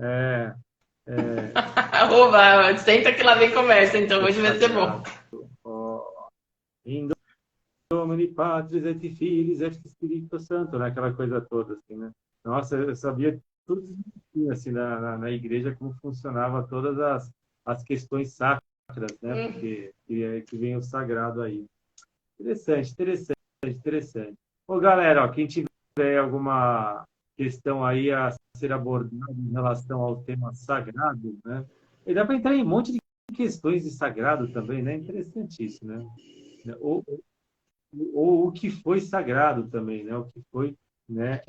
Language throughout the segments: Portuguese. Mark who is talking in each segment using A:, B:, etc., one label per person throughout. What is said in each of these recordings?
A: É, é,
B: Oba, senta que lá vem conversa, então hoje vai ser bom.
A: sagrado. Ó, in Domini Patris et Filii et Spiritus Santo, né? Aquela coisa toda, assim, né? Nossa, eu sabia tudo direitinho, assim, na igreja, como funcionava todas as questões sacras, né?
B: Hum.
A: Porque que vem o sagrado aí. Interessante, interessante, interessante. Ô, galera, ó, quem tiver alguma questão aí a ser abordada em relação ao tema sagrado, né? E dá para entrar em um monte de questões de sagrado também, né? Interessantíssimo, né? Ou o que foi sagrado também, né? O que foi, né,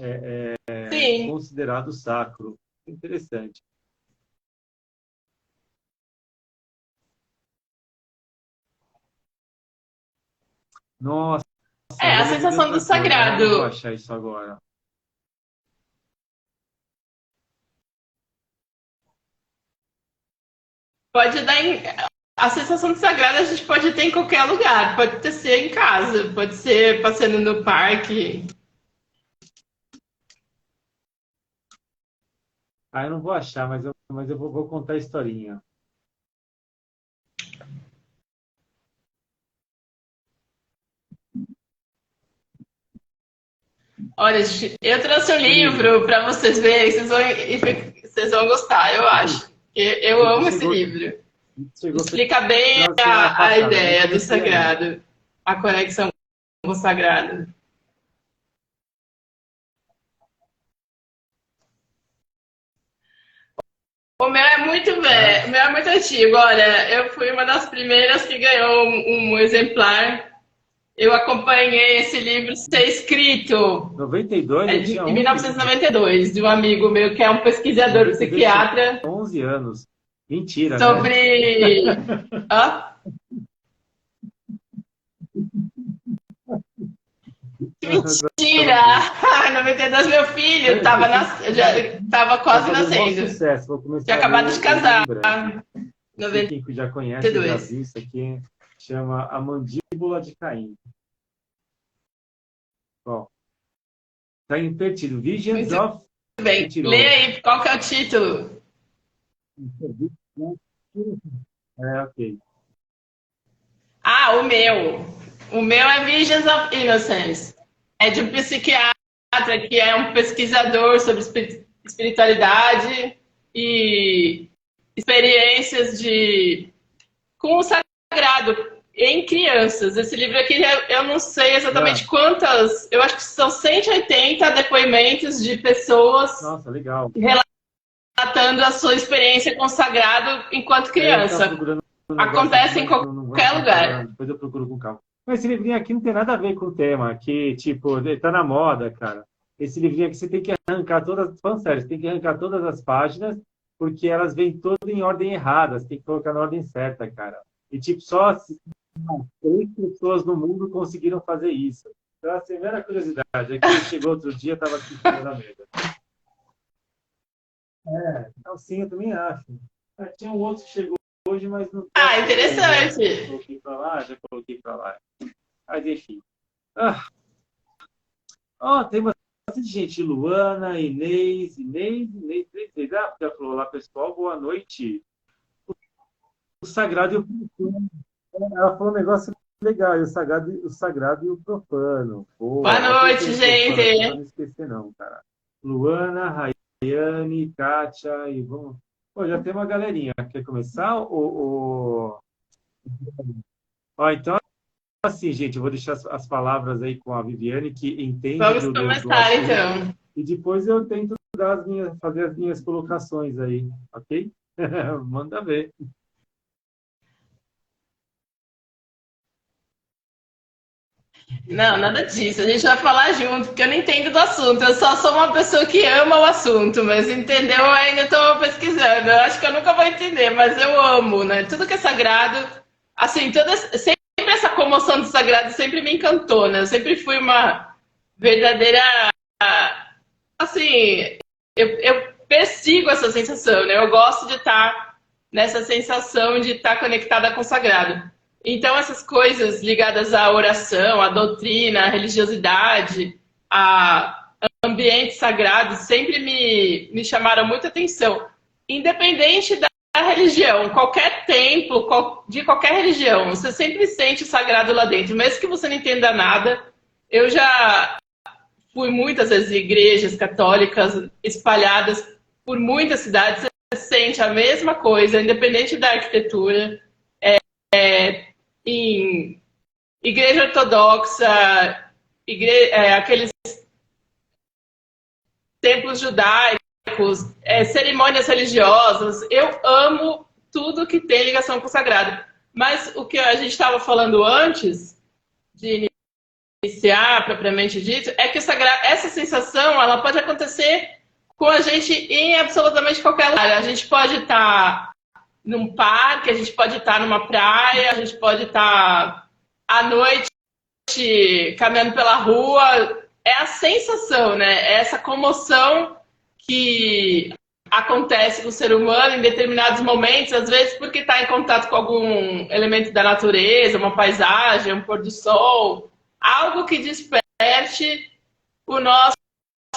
B: Sim.
A: considerado sacro. Interessante. Nossa,
B: É, a
A: agora eu lembrei de
B: sensação do
A: outra coisa. Ah, não vou
B: sagrado
A: achar isso agora.
B: pode dar em... A sensação de sagrado a gente pode ter em qualquer lugar. Pode ser em casa, pode ser passeando no parque.
A: Ah, eu não vou achar, mas eu vou contar a historinha.
B: Olha, eu trouxe um
A: O livro.
B: livro para vocês verem, vocês vão gostar, eu acho. Eu
A: Esse
B: amo esse
A: chegou,
B: livro.
A: chegou
B: Explica bem
A: final de semana
B: a
A: passada, eu nem
B: ideia do
A: comecei ainda.
B: sagrado, a conexão com o sagrado. O meu é muito
A: Ah,
B: velho, o meu é muito antigo. Olha, eu fui uma das primeiras que ganhou um exemplar. Eu acompanhei esse livro ser escrito
A: 92, eu tinha
B: em
A: 11 anos.
B: 1992, de um amigo meu que é um pesquisador
A: 92 tinha
B: psiquiatra
A: 11 anos. Mentira, né?
B: sobre. Hã?
A: Tá
B: Mentira!
A: bom.
B: 92, meu filho
A: Você
B: já tava
A: tá
B: quase
A: fazendo maior
B: nascendo.
A: sucesso. Vou
B: Tinha
A: começar a ler
B: acabado de
A: ele em
B: casar.
A: breve. Não sei quem já conhece, já
B: 92.
A: viu isso aqui. Chama A Mandíbula de Caim. Ó, tá invertido. Visions
B: Muito
A: of
B: bem. Lê
A: Retirou.
B: aí, qual que é o título?
A: É, ok.
B: Ah, o meu. O meu é Visions of Innocence. É de um psiquiatra que é um pesquisador sobre espiritualidade e experiências de com o sagrado em crianças. Esse livro aqui, eu não sei
A: Ah,
B: exatamente quantas, eu acho que são 180 depoimentos de pessoas
A: nossa, legal.
B: relatando a sua experiência com o sagrado enquanto
A: É, eu estava
B: criança.
A: procurando um negócio aqui,
B: Acontece em
A: mas não vou
B: qualquer
A: encontrar.
B: lugar.
A: Depois eu procuro com calma. Mas esse livrinho aqui não tem nada a ver com o tema, que, tipo, tá na moda, cara. Esse livrinho aqui você tem que arrancar todas, falando sério, você tem que arrancar todas as páginas, porque elas vêm todas em ordem errada, você tem que colocar na ordem certa, cara. E, tipo, só assim, 3 pessoas no mundo conseguiram fazer isso. Então, assim, mera curiosidade. Aqui chegou outro dia, estava aqui em cima da mesa. Então, sim, eu também acho. Ah, tinha um outro que chegou hoje, mas não estou
B: Ah,
A: achando ainda. Já
B: interessante.
A: coloquei para lá, já coloquei para lá. Mas, enfim. Ah, ó, tem bastante gente. Luana, Inês, três vezes. Ah, já falou lá, pessoal, boa noite. O sagrado e o profano. Ela falou um negócio legal, e o sagrado e o profano.
B: Boa
A: Boa, já coloquei
B: noite,
A: no profano aqui para
B: gente.
A: não esquecer, não, cara. Luana, Rayane, Kátia e vamos. Pô, já tem uma galerinha. Quer começar? Ó, então, assim, gente, eu vou deixar as palavras aí com a Viviane, que entende
B: Vamos
A: do
B: começar
A: assunto,
B: então.
A: e depois eu tento fazer as minhas colocações aí, ok? Manda ver.
B: Não, nada disso. A gente vai falar junto, porque eu não entendo do assunto. Eu só sou uma pessoa que ama o assunto, mas entendeu? Eu ainda estou pesquisando. Eu acho que eu nunca vou entender, mas eu amo, né? Tudo que é sagrado, assim, sempre essa comoção do sagrado sempre me encantou, né? Eu sempre fui uma verdadeira, assim, eu persigo essa sensação, né? Eu gosto de estar nessa sensação de estar conectada com o sagrado. Então, essas coisas ligadas à oração, à doutrina, à religiosidade, a ambientes sagrados, sempre me chamaram muita atenção. independente da religião, qualquer templo, de qualquer religião, você sempre sente o sagrado lá dentro, mesmo que você não entenda nada. Eu já fui muitas vezes em igrejas católicas espalhadas por muitas cidades, você sente a mesma coisa, independente da arquitetura. Em igreja ortodoxa, aqueles templos judaicos, cerimônias religiosas. Eu amo tudo que tem ligação com o sagrado. Mas o que a gente estava falando antes de iniciar, propriamente dito, é que essa sensação ela pode acontecer com a gente em absolutamente qualquer lugar. A gente pode estar num parque, a gente pode estar numa praia, a gente pode estar à noite caminhando pela rua. É a sensação, né? É essa comoção que acontece com o ser humano em determinados momentos, às vezes porque está em contato com algum elemento da natureza, uma paisagem, um pôr do sol, algo que desperte o nosso...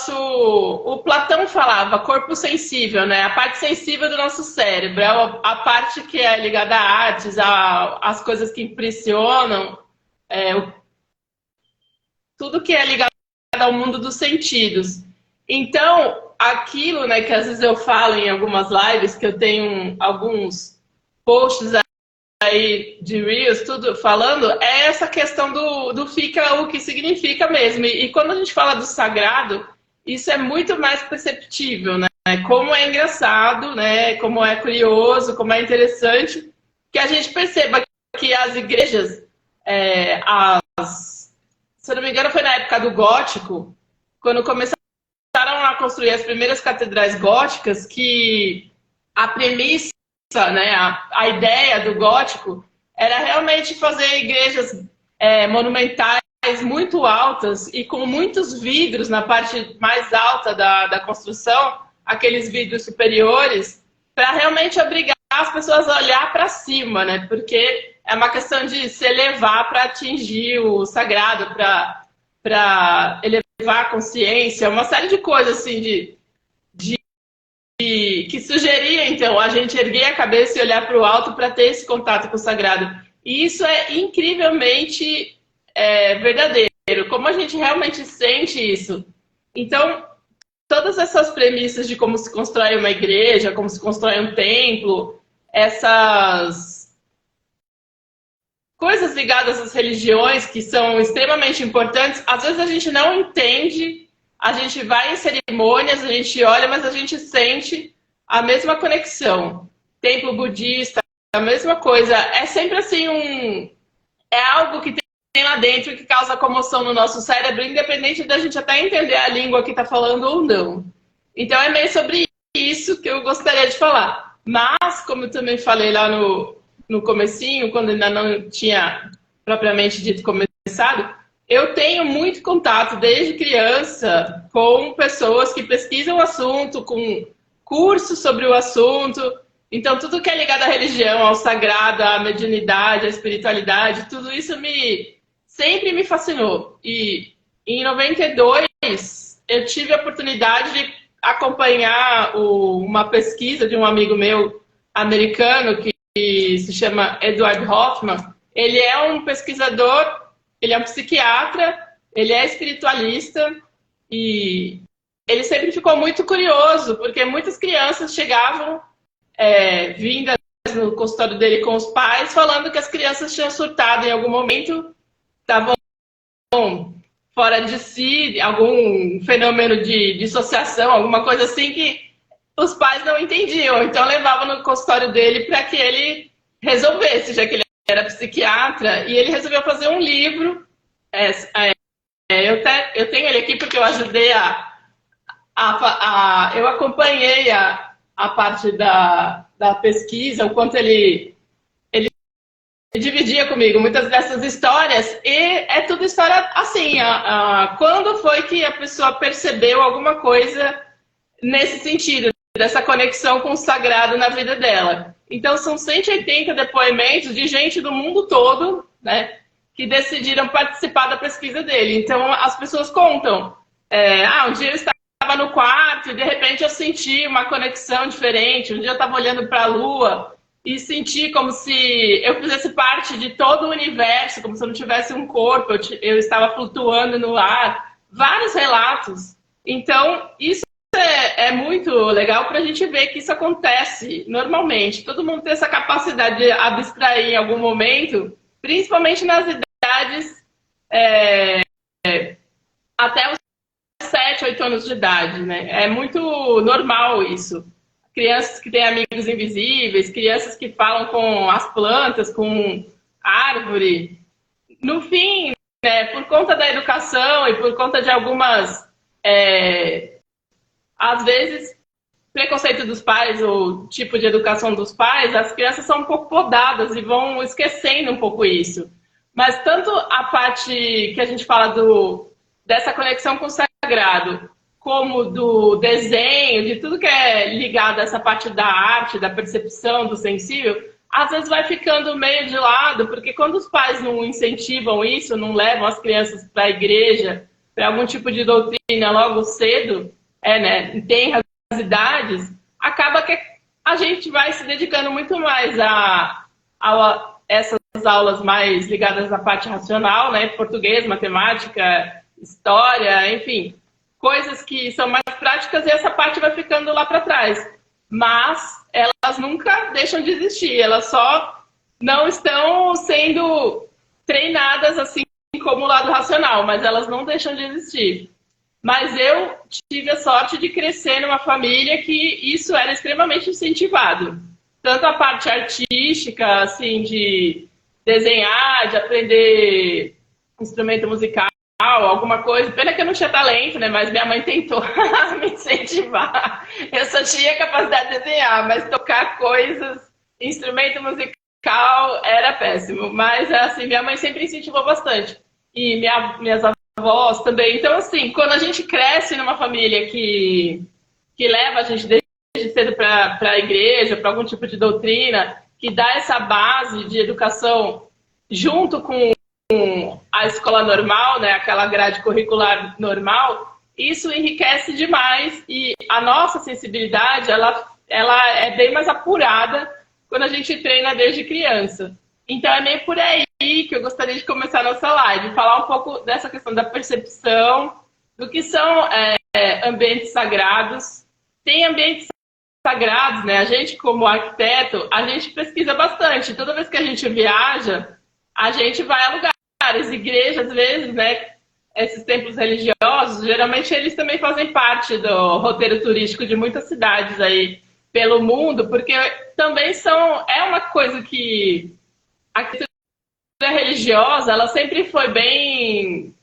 B: O Platão falava corpo sensível, né? A parte sensível do nosso cérebro, a parte que é ligada a artes, às coisas que impressionam, tudo que é ligado ao mundo dos sentidos. Então, aquilo, né, que às vezes eu falo em algumas lives, que eu tenho alguns posts aí de Reels, tudo falando, é essa questão do fica o que significa mesmo. E quando a gente fala do sagrado, isso é muito mais perceptível, né? Como é engraçado, né? Como é curioso, como é interessante que a gente perceba que as igrejas, se eu não me engano, foi na época do gótico, quando começaram a construir as primeiras catedrais góticas, que a premissa, né, a ideia do gótico era realmente fazer igrejas monumentais muito altas e com muitos vidros na parte mais alta da construção, aqueles vidros superiores, para realmente obrigar as pessoas a olhar para cima, né? Porque é uma questão de se elevar para atingir o sagrado, para elevar a consciência, uma série de coisas assim que sugeria, então, a gente erguer a cabeça e olhar para o alto para ter esse contato com o sagrado. E isso é incrivelmente verdadeiro, como a gente realmente sente isso. Então, todas essas premissas de como se constrói uma igreja, como se constrói um templo, essas coisas ligadas às religiões que são extremamente importantes, às vezes a gente não entende, a gente vai em cerimônias, a gente olha, mas a gente sente a mesma conexão. Templo budista, a mesma coisa. É sempre assim é algo que tem lá dentro que causa comoção no nosso cérebro, independente da gente até entender a língua que está falando ou não. Então é meio sobre isso que eu gostaria de falar. Mas, como eu também falei lá no comecinho, quando ainda não tinha propriamente dito começado, eu tenho muito contato desde criança com pessoas que pesquisam o assunto, com cursos sobre o assunto. Então, tudo que é ligado à religião, ao sagrado, à mediunidade, à espiritualidade, tudo isso sempre me fascinou. E em 92, eu tive a oportunidade de acompanhar uma pesquisa de um amigo meu americano que se chama Edward Hoffman. Ele é um pesquisador, ele é um psiquiatra, ele é espiritualista e ele sempre ficou muito curioso, porque muitas crianças chegavam vindas no consultório dele com os pais, falando que as crianças tinham surtado em algum momento, estavam fora de si, algum fenômeno de dissociação, alguma coisa assim que os pais não entendiam. Então levavam no consultório dele para que ele resolvesse, já que ele era psiquiatra, e ele resolveu fazer um livro. Eu tenho ele aqui porque eu ajudei eu acompanhei a parte da pesquisa, o quanto ele dividia comigo muitas dessas histórias, e é tudo história assim, quando foi que a pessoa percebeu alguma coisa nesse sentido, dessa conexão com o sagrado na vida dela. Então são 180 depoimentos de gente do mundo todo, né, que decidiram participar da pesquisa dele. Então as pessoas contam, um dia eu estava estava no quarto e de repente eu senti uma conexão diferente. Um dia eu estava olhando para a lua e senti como se eu fizesse parte de todo o universo, como se eu não tivesse um corpo, eu estava flutuando no ar. Vários relatos. Então, isso é muito legal para a gente ver que isso acontece normalmente. Todo mundo tem essa capacidade de abstrair em algum momento, principalmente nas idades até os 7, 8 anos de idade, né? É muito normal isso. Crianças que têm amigos invisíveis, crianças que falam com as plantas, com árvore. No fim, né, por conta da educação e por conta de algumas, às vezes, preconceito dos pais ou tipo de educação dos pais, as crianças são um pouco podadas e vão esquecendo um pouco isso. Mas tanto a parte que a gente fala dessa conexão com o sagrado, como do desenho, de tudo que é ligado a essa parte da arte, da percepção, do sensível, às vezes vai ficando meio de lado, porque quando os pais não incentivam isso, não levam as crianças para a igreja, para algum tipo de doutrina logo cedo, né, tem as idades, acaba que a gente vai se dedicando muito mais a essas aulas mais ligadas à parte racional, né, português, matemática, história, enfim, coisas que são mais práticas e essa parte vai ficando lá para trás. Mas elas nunca deixam de existir, elas só não estão sendo treinadas assim como o lado racional, mas elas não deixam de existir. Mas eu tive a sorte de crescer numa família que isso era extremamente incentivado. Tanto a parte artística, assim, de desenhar, de aprender instrumento musical, alguma coisa. Pena que eu não tinha talento, né? Mas minha mãe tentou me incentivar. Eu só tinha capacidade de desenhar, mas tocar coisas, instrumento musical, era péssimo. Mas, assim, minha mãe sempre incentivou bastante. E minhas avós também. Então, assim, quando a gente cresce numa família que leva a gente desde cedo para a igreja, para algum tipo de doutrina, que dá essa base de educação junto com a escola normal, né, aquela grade curricular normal, isso enriquece demais e a nossa sensibilidade, ela é bem mais apurada quando a gente treina desde criança. Então é meio por aí que eu gostaria de começar a nossa live, falar um pouco dessa questão da percepção, do que são ambientes sagrados. Tem ambientes sagrados, né? A gente, como arquiteto, a gente pesquisa bastante. Toda vez que a gente viaja, a gente vai a lugares, igrejas, às vezes, né? Esses templos religiosos, geralmente eles também fazem parte do roteiro turístico de muitas cidades aí pelo mundo, porque também é uma coisa que a arquitetura religiosa, ela sempre foi bem...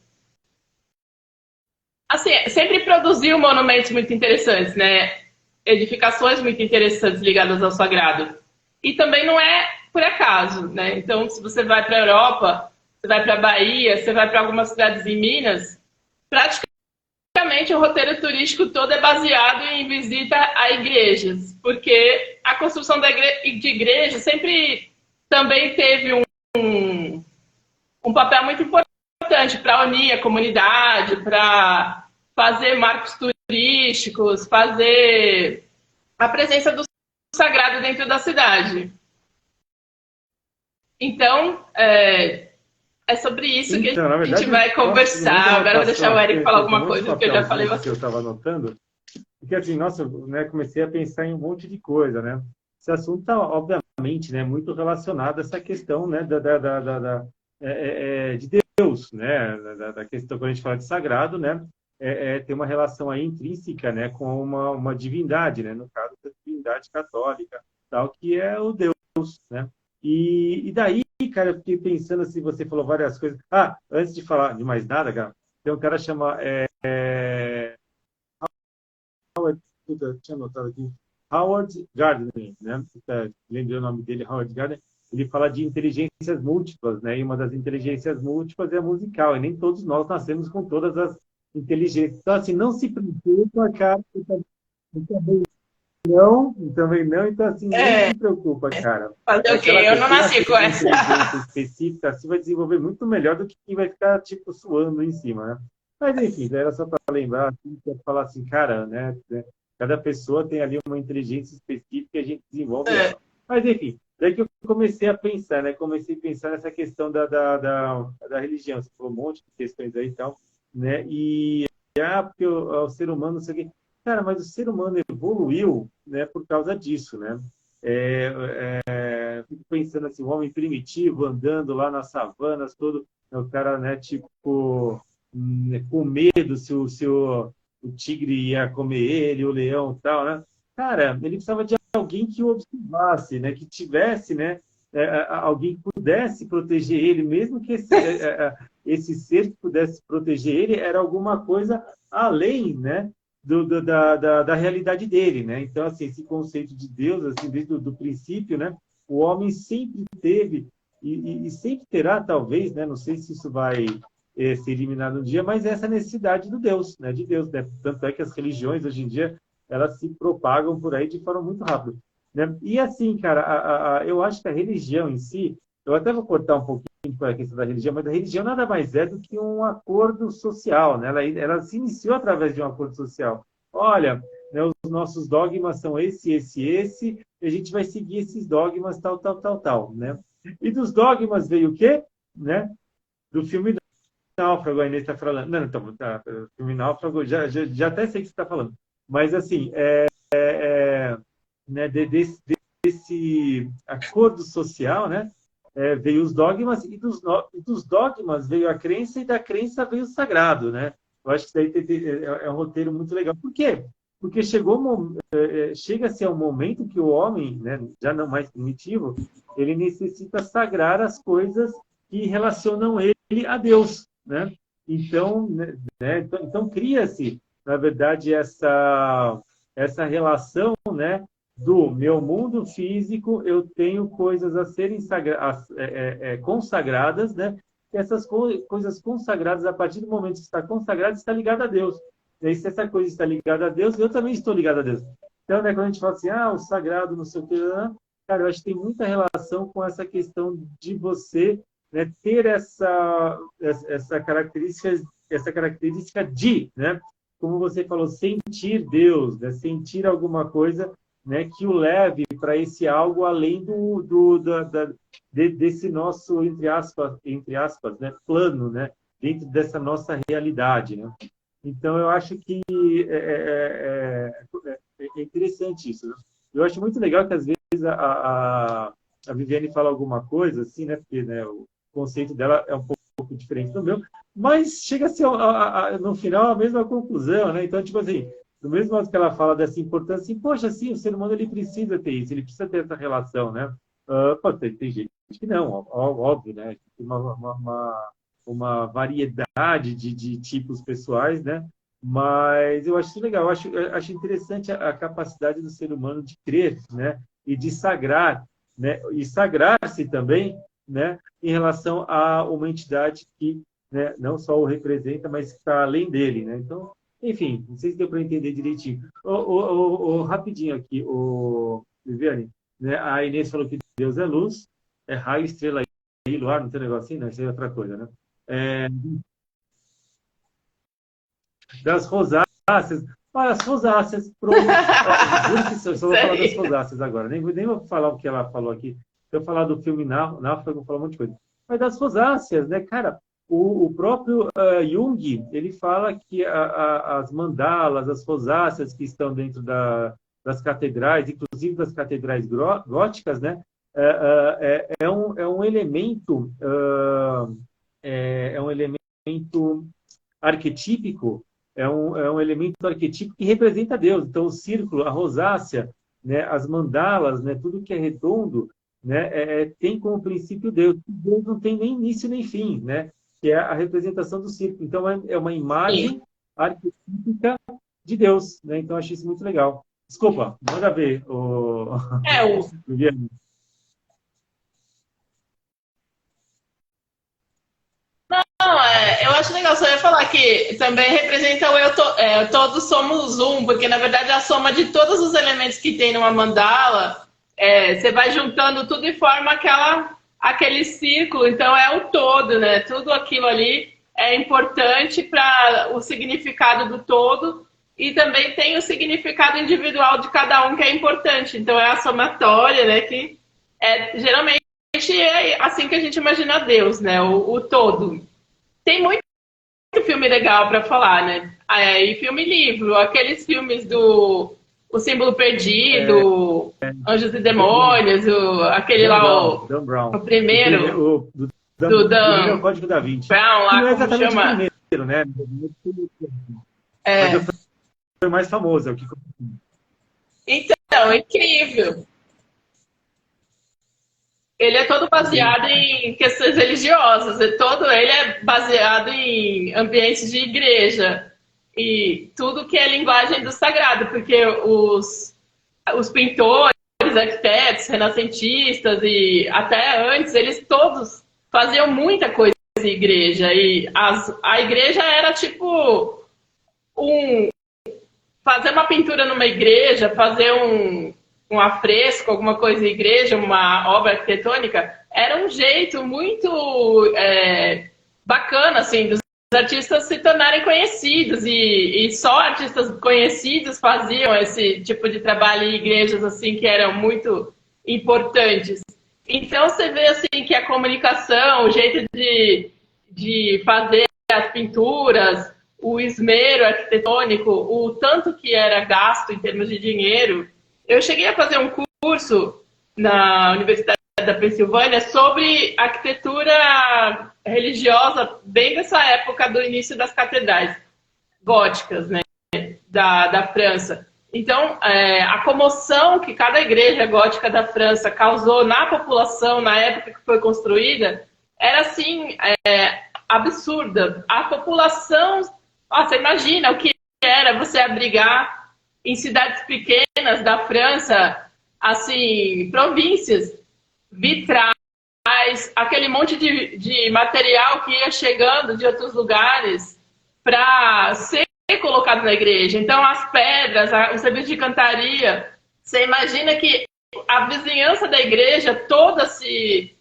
B: Assim, sempre produziu monumentos muito interessantes, né? Edificações muito interessantes ligadas ao sagrado. E também não é por acaso, né? Então, se você vai para a Europa, você vai para a Bahia, você vai para algumas cidades em Minas, praticamente o roteiro turístico todo é baseado em visita a igrejas, porque a construção de igreja sempre também teve um papel muito importante para unir a comunidade, para fazer marcos turísticos, fazer a presença do sagrado dentro da cidade. Então, é sobre isso que
A: Então, na verdade,
B: a gente vai conversar. Agora eu vou deixar o Eric falar alguma coisa, porque eu já falei
A: bastante. Que eu estava anotando, porque assim, nossa, né, comecei a pensar em um monte de coisa, né? Esse assunto está, obviamente, né, muito relacionado a essa questão, né, de Deus, né? Da questão, quando a gente fala de sagrado, né? Tem uma relação aí intrínseca, né, com uma divindade, né? No caso da divindade católica, tal, que é o Deus, né? E daí, cara, eu fiquei pensando assim, você falou várias coisas. Ah, antes de falar de mais nada, cara, tem um cara chama Howard, eu tinha anotado aqui, Howard Gardner, né? Lembrei o nome dele, Howard Gardner. Ele fala de inteligências múltiplas, né? E uma das inteligências múltiplas é a musical, e nem todos nós nascemos com todas as inteligências. Então, assim, não se preocupa, cara, também não, então assim, não se preocupa, cara.
B: Fazer o quê? Eu não nasci com essa.
A: Específica, assim, vai desenvolver muito melhor do que quem vai ficar, tipo, suando em cima, né? Mas enfim, era só para lembrar, assim, para falar assim, cara, né, cada pessoa tem ali uma inteligência específica e a gente desenvolve
B: É.
A: ela. Mas enfim, daí que eu comecei a pensar, né? Comecei a pensar nessa questão da religião. Você falou um monte de questões aí e tal, né? E porque o ser humano, não sei o quê. Cara, mas o ser humano evoluiu, né, por causa disso, né? Fico pensando assim, o homem primitivo andando lá nas savanas, todo o cara, né, tipo, com medo se o tigre ia comer ele, o leão e tal, né? Cara, ele precisava de alguém que o observasse, né, que tivesse, né, alguém que pudesse proteger ele, mesmo que esse ser que pudesse proteger ele era alguma coisa além, né, da realidade dele, né? Então, assim, esse conceito de Deus, assim, desde o princípio, né, o homem sempre teve e sempre terá, talvez, né, não sei se isso vai ser eliminado um dia, mas essa necessidade do Deus, né, de Deus, né? Tanto é que as religiões hoje em dia elas se propagam por aí de forma muito rápida, né? E assim, cara, eu acho que a religião em si, eu até vou cortar um pouquinho para a questão da religião, mas a religião nada mais é do que um acordo social, né? Ela se iniciou através de um acordo social. Olha, né, os nossos dogmas são esse, e a gente vai seguir esses dogmas, tal, né? E dos dogmas veio o quê? Né? Do filme Náufrago, a Inês está falando. Não, então, tá, o filme Náufrago, já até sei o que você está falando. Mas, assim, né, desse acordo social, né, veio os dogmas, e dos dogmas veio a crença, e da crença veio o sagrado, né? Eu acho que isso daí é um roteiro muito legal. Por quê? Porque chega-se ao momento que o homem, né, já não mais primitivo, ele necessita sagrar as coisas que relacionam ele a Deus, né? Então, então cria-se, na verdade, essa relação, né, do meu mundo físico, eu tenho coisas a serem consagradas, né? E essas coisas consagradas, a partir do momento que está consagrado, está ligado a Deus. E aí, se essa coisa está ligada a Deus, eu também estou ligado a Deus. Então, né, quando a gente fala assim, o sagrado, não sei o quê, cara, eu acho que tem muita relação com essa questão de você, né, ter essa característica de, né, como você falou, sentir Deus, né, sentir alguma coisa, né, que o leve para esse algo além desse nosso, entre aspas, né, plano, né, dentro dessa nossa realidade, né? Então, eu acho que é interessante isso, né? Eu acho muito legal que, às vezes, a Viviane fala alguma coisa, assim, né, porque, né, o conceito dela é um pouco diferente do meu, mas chega a ser, no final, a mesma conclusão, né? Então, tipo assim, do mesmo modo que ela fala dessa importância, assim, poxa, sim, o ser humano ele precisa ter isso, ele precisa ter essa relação, né? Pô, tem gente que não, óbvio, né? Tem uma variedade de tipos pessoais, né? Mas eu acho isso legal, eu acho interessante a capacidade do ser humano de crer, né? E de sagrar, né? E sagrar-se também, né? Em relação a uma entidade que, né, não só o representa, mas que está além dele, né? Então, enfim, não sei se deu para entender direitinho. Rapidinho aqui, Viviane, né? A Inês falou que Deus é luz, é raio, estrela e luar, não tem negocinho, não, isso é outra coisa, né? É, das rosáceas. Olha, as rosáceas, pronto. Juro que só vou falar das rosáceas agora. Nem vou falar o que ela falou aqui. Se eu falar do filme Náufrago, eu vou falar um monte de coisa. Mas das rosáceas, né, cara? O próprio Jung, ele fala que as mandalas, as rosáceas que estão dentro das catedrais, inclusive das catedrais góticas, né? É um elemento, é um elemento arquetípico, é um elemento arquetípico que representa Deus. Então, o círculo, a rosácea, né, as mandalas, né, tudo que é redondo, né, tem como princípio Deus. Deus não tem nem início nem fim, né, que é a representação do círculo. Então, é uma imagem arquetípica de Deus. Né? Então, eu achei isso muito legal. Desculpa, manda ver.
B: O Não, eu acho legal, só ia falar que também representa o todos somos um, porque na verdade a soma de todos os elementos que tem numa mandala, você vai juntando tudo e forma aquele círculo, então é o todo, né? Tudo aquilo ali é importante para o significado do todo e também tem o significado individual de cada um que é importante. Então é a somatória, né, que geralmente é assim que a gente imagina Deus, né, o todo. Tem muito filme legal para falar, né? E filme livro, aqueles filmes do O Símbolo Perdido, Anjos e Demônios, aquele
A: Dan
B: lá,
A: Brown, Dan Brown.
B: o primeiro,
A: O primeiro é o
B: Dan
A: Código da Vinci.
B: Brown, lá,
A: Não é
B: como
A: exatamente
B: chama?
A: o primeiro, né?
B: É.
A: Mas foi mais famoso. É o que...
B: Então, é incrível. Ele é todo baseado em questões religiosas, ele é baseado em ambientes de igreja e tudo que é linguagem do sagrado, porque os pintores, arquitetos, renascentistas e até antes, eles todos faziam muita coisa em igreja e a igreja era tipo fazer uma pintura numa igreja, fazer um afresco, alguma coisa em igreja, uma obra arquitetônica, era um jeito muito bacana, assim, dos artistas se tornarem conhecidos e só artistas conhecidos faziam esse tipo de trabalho em igrejas, assim, que eram muito importantes. Então, você vê, assim, que a comunicação, o jeito de fazer as pinturas, o esmero arquitetônico, o tanto que era gasto em termos de dinheiro. Eu cheguei a fazer um curso na Universidade da Pensilvânia sobre arquitetura religiosa, bem nessa época do início das catedrais góticas, né, da França. Então, a comoção que cada igreja gótica da França causou na população na época que foi construída era, assim, absurda. A população... Você imagina o que era você abrigar em cidades pequenas da França, assim, províncias, vitrais, aquele monte de material que ia chegando de outros lugares para ser colocado na igreja. Então, as pedras, o serviço de cantaria, você imagina que a vizinhança da igreja toda se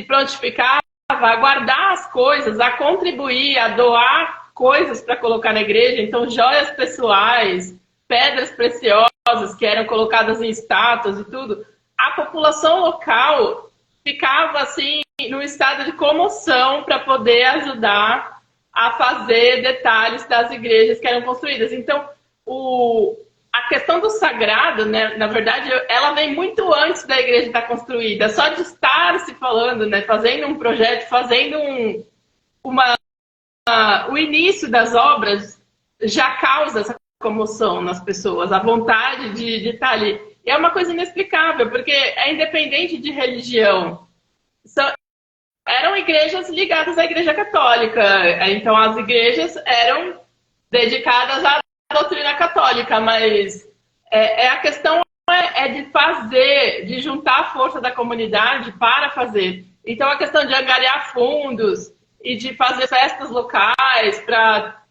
B: prontificava a guardar as coisas, a contribuir, a doar coisas para colocar na igreja, então joias pessoais, pedras preciosas que eram colocadas em estátuas e tudo. A população local ficava assim num estado de comoção para poder ajudar a fazer detalhes das igrejas que eram construídas. Então, a questão do sagrado, né, na verdade, ela vem muito antes da igreja estar construída. Só de estar se falando, né, fazendo um projeto, fazendo o início das obras já causa essa comoção nas pessoas, a vontade de estar ali. E é uma coisa inexplicável, porque é independente de religião. Eram igrejas ligadas à Igreja Católica, então as igrejas eram dedicadas à doutrina católica, mas a questão é de fazer, de juntar a força da comunidade para fazer. Então a questão de angariar fundos e de fazer festas locais para...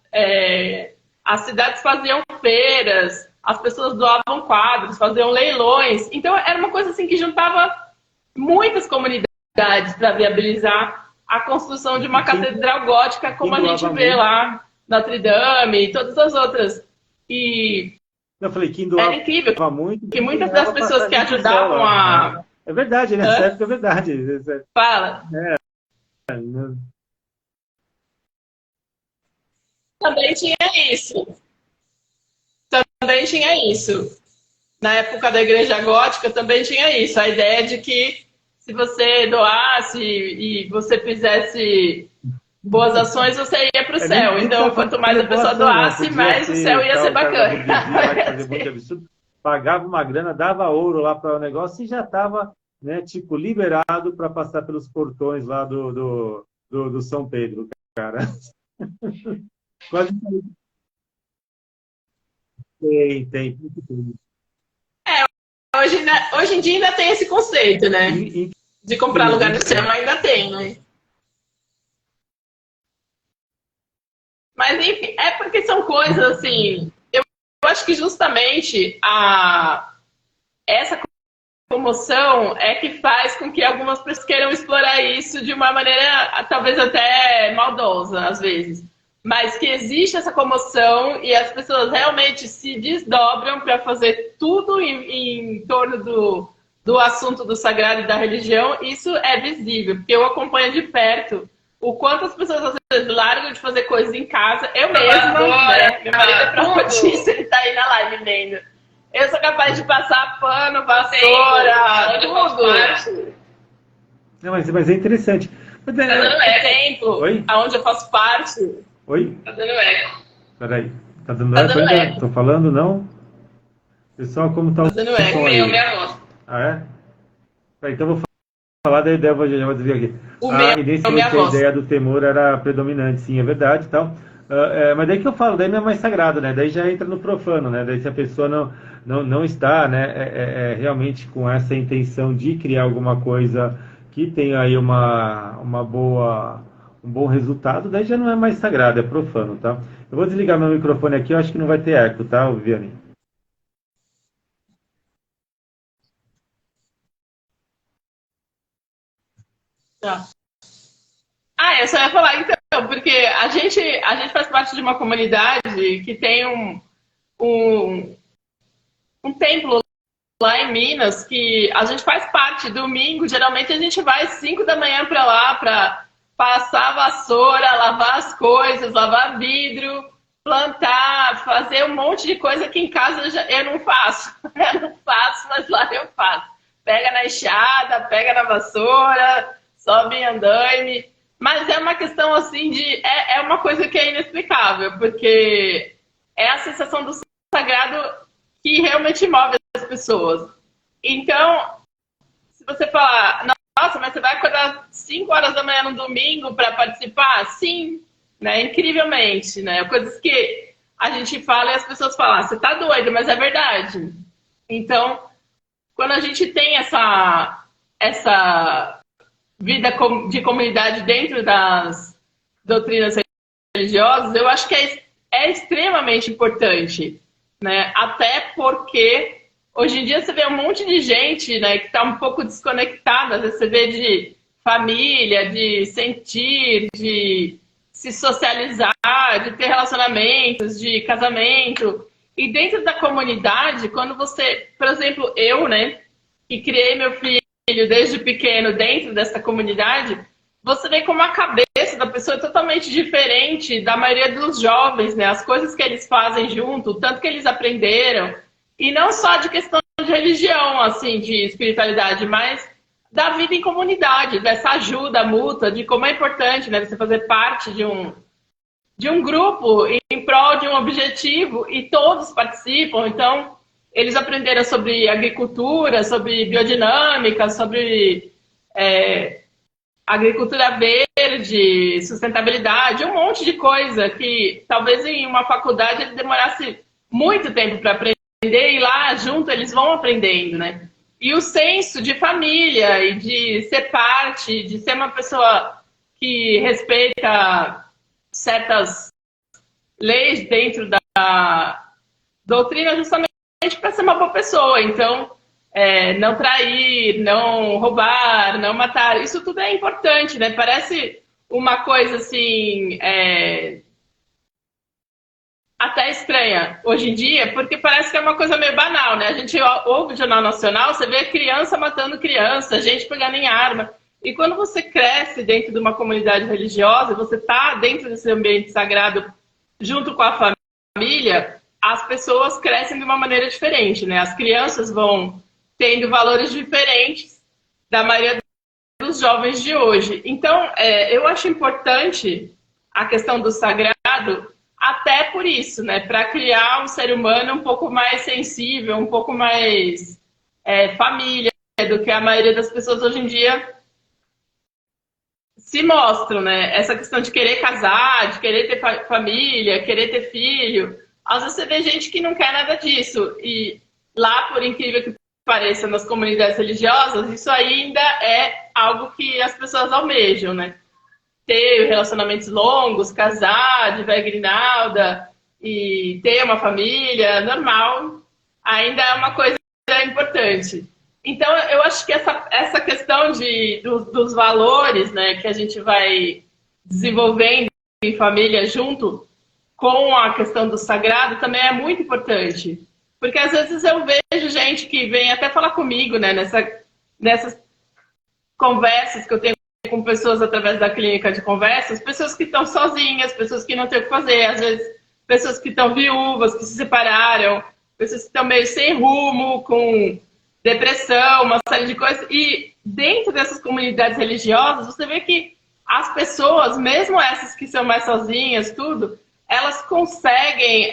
B: as cidades faziam feiras, as pessoas doavam quadros, faziam leilões. Então era uma coisa assim que juntava muitas comunidades para viabilizar a construção de uma catedral gótica, como a gente vê lá, Notre Dame e todas as outras. E
A: eu falei que era
B: incrível
A: muito,
B: que muitas das pessoas que ajudavam a...
A: É verdade, né? Essa época é verdade.
B: Fala. Também tinha isso. Também tinha isso. Na época da Igreja Gótica também tinha isso. A ideia de que se você doasse e você fizesse boas ações, você ia para o céu. Então, quanto mais a pessoa doasse, mais o céu ia ser bacana.
A: Fazer muito absurdo. Pagava uma grana, dava ouro lá para o negócio e já estava, né, tipo, liberado para passar pelos portões lá do São Pedro, cara. Quase tem.
B: Hoje em dia ainda tem esse conceito, né? De comprar lugar no céu, ainda tem, né? Mas, enfim, é porque são coisas assim... Eu acho que justamente essa comoção é que faz com que algumas pessoas queiram explorar isso de uma maneira talvez até maldosa, às vezes. Mas que existe essa comoção e as pessoas realmente se desdobram para fazer tudo em torno do assunto do sagrado e da religião. Isso é visível, porque eu acompanho de perto o quanto as pessoas às vezes largam de fazer coisas em casa. Eu mesma, né? Meu marido é profetista, ele tá aí na live vendo. Eu sou capaz de passar pano, vassoura, tudo.
A: Não, mas é interessante. Mas
B: Tá dando exemplo,
A: Oi?
B: aonde eu faço parte.
A: Oi?
B: Tá dando eco.
A: Peraí. Tá dando
B: Tá
A: eco
B: dando
A: ainda?
B: eco.
A: Tô falando, não? Pessoal, como tá o
B: Tá dando eco.
A: som aí?
B: Minha voz.
A: Ah, é? Peraí, então eu vou falar, daí eu já vou desviar aqui.
B: O meu,
A: E nesse
B: minha
A: que a
B: voz.
A: ideia do temor era predominante, sim, é verdade e tal. Mas daí que eu falo, daí não é mais sagrado, né? Daí já entra no profano, né? Daí se a pessoa não está, né, realmente com essa intenção de criar alguma coisa que tenha aí um bom resultado, daí já não é mais sagrado, é profano, tá? Eu vou desligar meu microfone aqui, eu acho que não vai ter eco, tá, Vianney?
B: Tá. Eu só ia falar então, porque a gente faz parte de uma comunidade que tem um, um templo lá em Minas, que a gente faz parte. Domingo, geralmente a gente vai às 5 da manhã para lá para passar a vassoura, lavar as coisas, lavar vidro, plantar, fazer um monte de coisa que em casa eu não faço. Eu não faço, mas lá eu faço. Pega na enxada, pega na vassoura, sobe em andaime. Mas é uma questão assim de. É uma coisa que é inexplicável, porque é a sensação do sagrado que realmente move as pessoas. Então, se você falar, nossa, mas você vai acordar 5 horas da manhã no domingo para participar? Sim, né? Incrivelmente, né? Coisas que a gente fala e as pessoas falam, você tá doido, mas é verdade. Então, quando a gente tem essa vida de comunidade dentro das doutrinas religiosas, eu acho que é extremamente importante, né? Até porque hoje em dia você vê um monte de gente, né, que está um pouco desconectada. Às vezes você vê de família, de sentir, de se socializar, de ter relacionamentos, de casamento. E dentro da comunidade, quando você, por exemplo, eu, né, que criei meu filho desde pequeno dentro dessa comunidade, você vê como a cabeça da pessoa é totalmente diferente da maioria dos jovens, né? As coisas que eles fazem junto, o tanto que eles aprenderam. E não só de questão de religião, assim, de espiritualidade, mas da vida em comunidade, dessa ajuda mútua, de como é importante, né, você fazer parte de um grupo em prol de um objetivo e todos participam. Então, eles aprenderam sobre agricultura, sobre biodinâmica, sobre agricultura verde, sustentabilidade, um monte de coisa que talvez em uma faculdade ele demorasse muito tempo para aprender e lá junto eles vão aprendendo, né? E o senso de família e de ser parte, de ser uma pessoa que respeita certas leis dentro da doutrina justamente para ser uma boa pessoa. Então, não trair, não roubar, não matar, isso tudo é importante, né? Parece uma coisa assim, até estranha hoje em dia, porque parece que é uma coisa meio banal, né? A gente ouve o Jornal Nacional, você vê criança matando criança, gente pegando em arma. E quando você cresce dentro de uma comunidade religiosa, você está dentro desse ambiente sagrado junto com a família, as pessoas crescem de uma maneira diferente, né? As crianças vão tendo valores diferentes da maioria dos jovens de hoje. Então, eu acho importante a questão do sagrado, até por isso, né? Para criar um ser humano um pouco mais sensível, um pouco mais família, do que a maioria das pessoas hoje em dia se mostram, né? Essa questão de querer casar, de querer ter família, querer ter filho. Às vezes você vê gente que não quer nada disso. E lá, por incrível que pareça, nas comunidades religiosas, isso ainda é algo que as pessoas almejam, né? Ter relacionamentos longos, casar, de velha grinalda e ter uma família normal, ainda é uma coisa importante. Então, eu acho que essa questão dos valores, né, que a gente vai desenvolvendo em família junto com a questão do sagrado também é muito importante. Porque às vezes eu vejo gente que vem até falar comigo, né, nessas conversas que eu tenho com pessoas através da clínica de conversas, pessoas que estão sozinhas, pessoas que não têm o que fazer, às vezes pessoas que estão viúvas, que se separaram, pessoas que estão meio sem rumo, com depressão, uma série de coisas. E dentro dessas comunidades religiosas, você vê que as pessoas, mesmo essas que são mais sozinhas, tudo, elas conseguem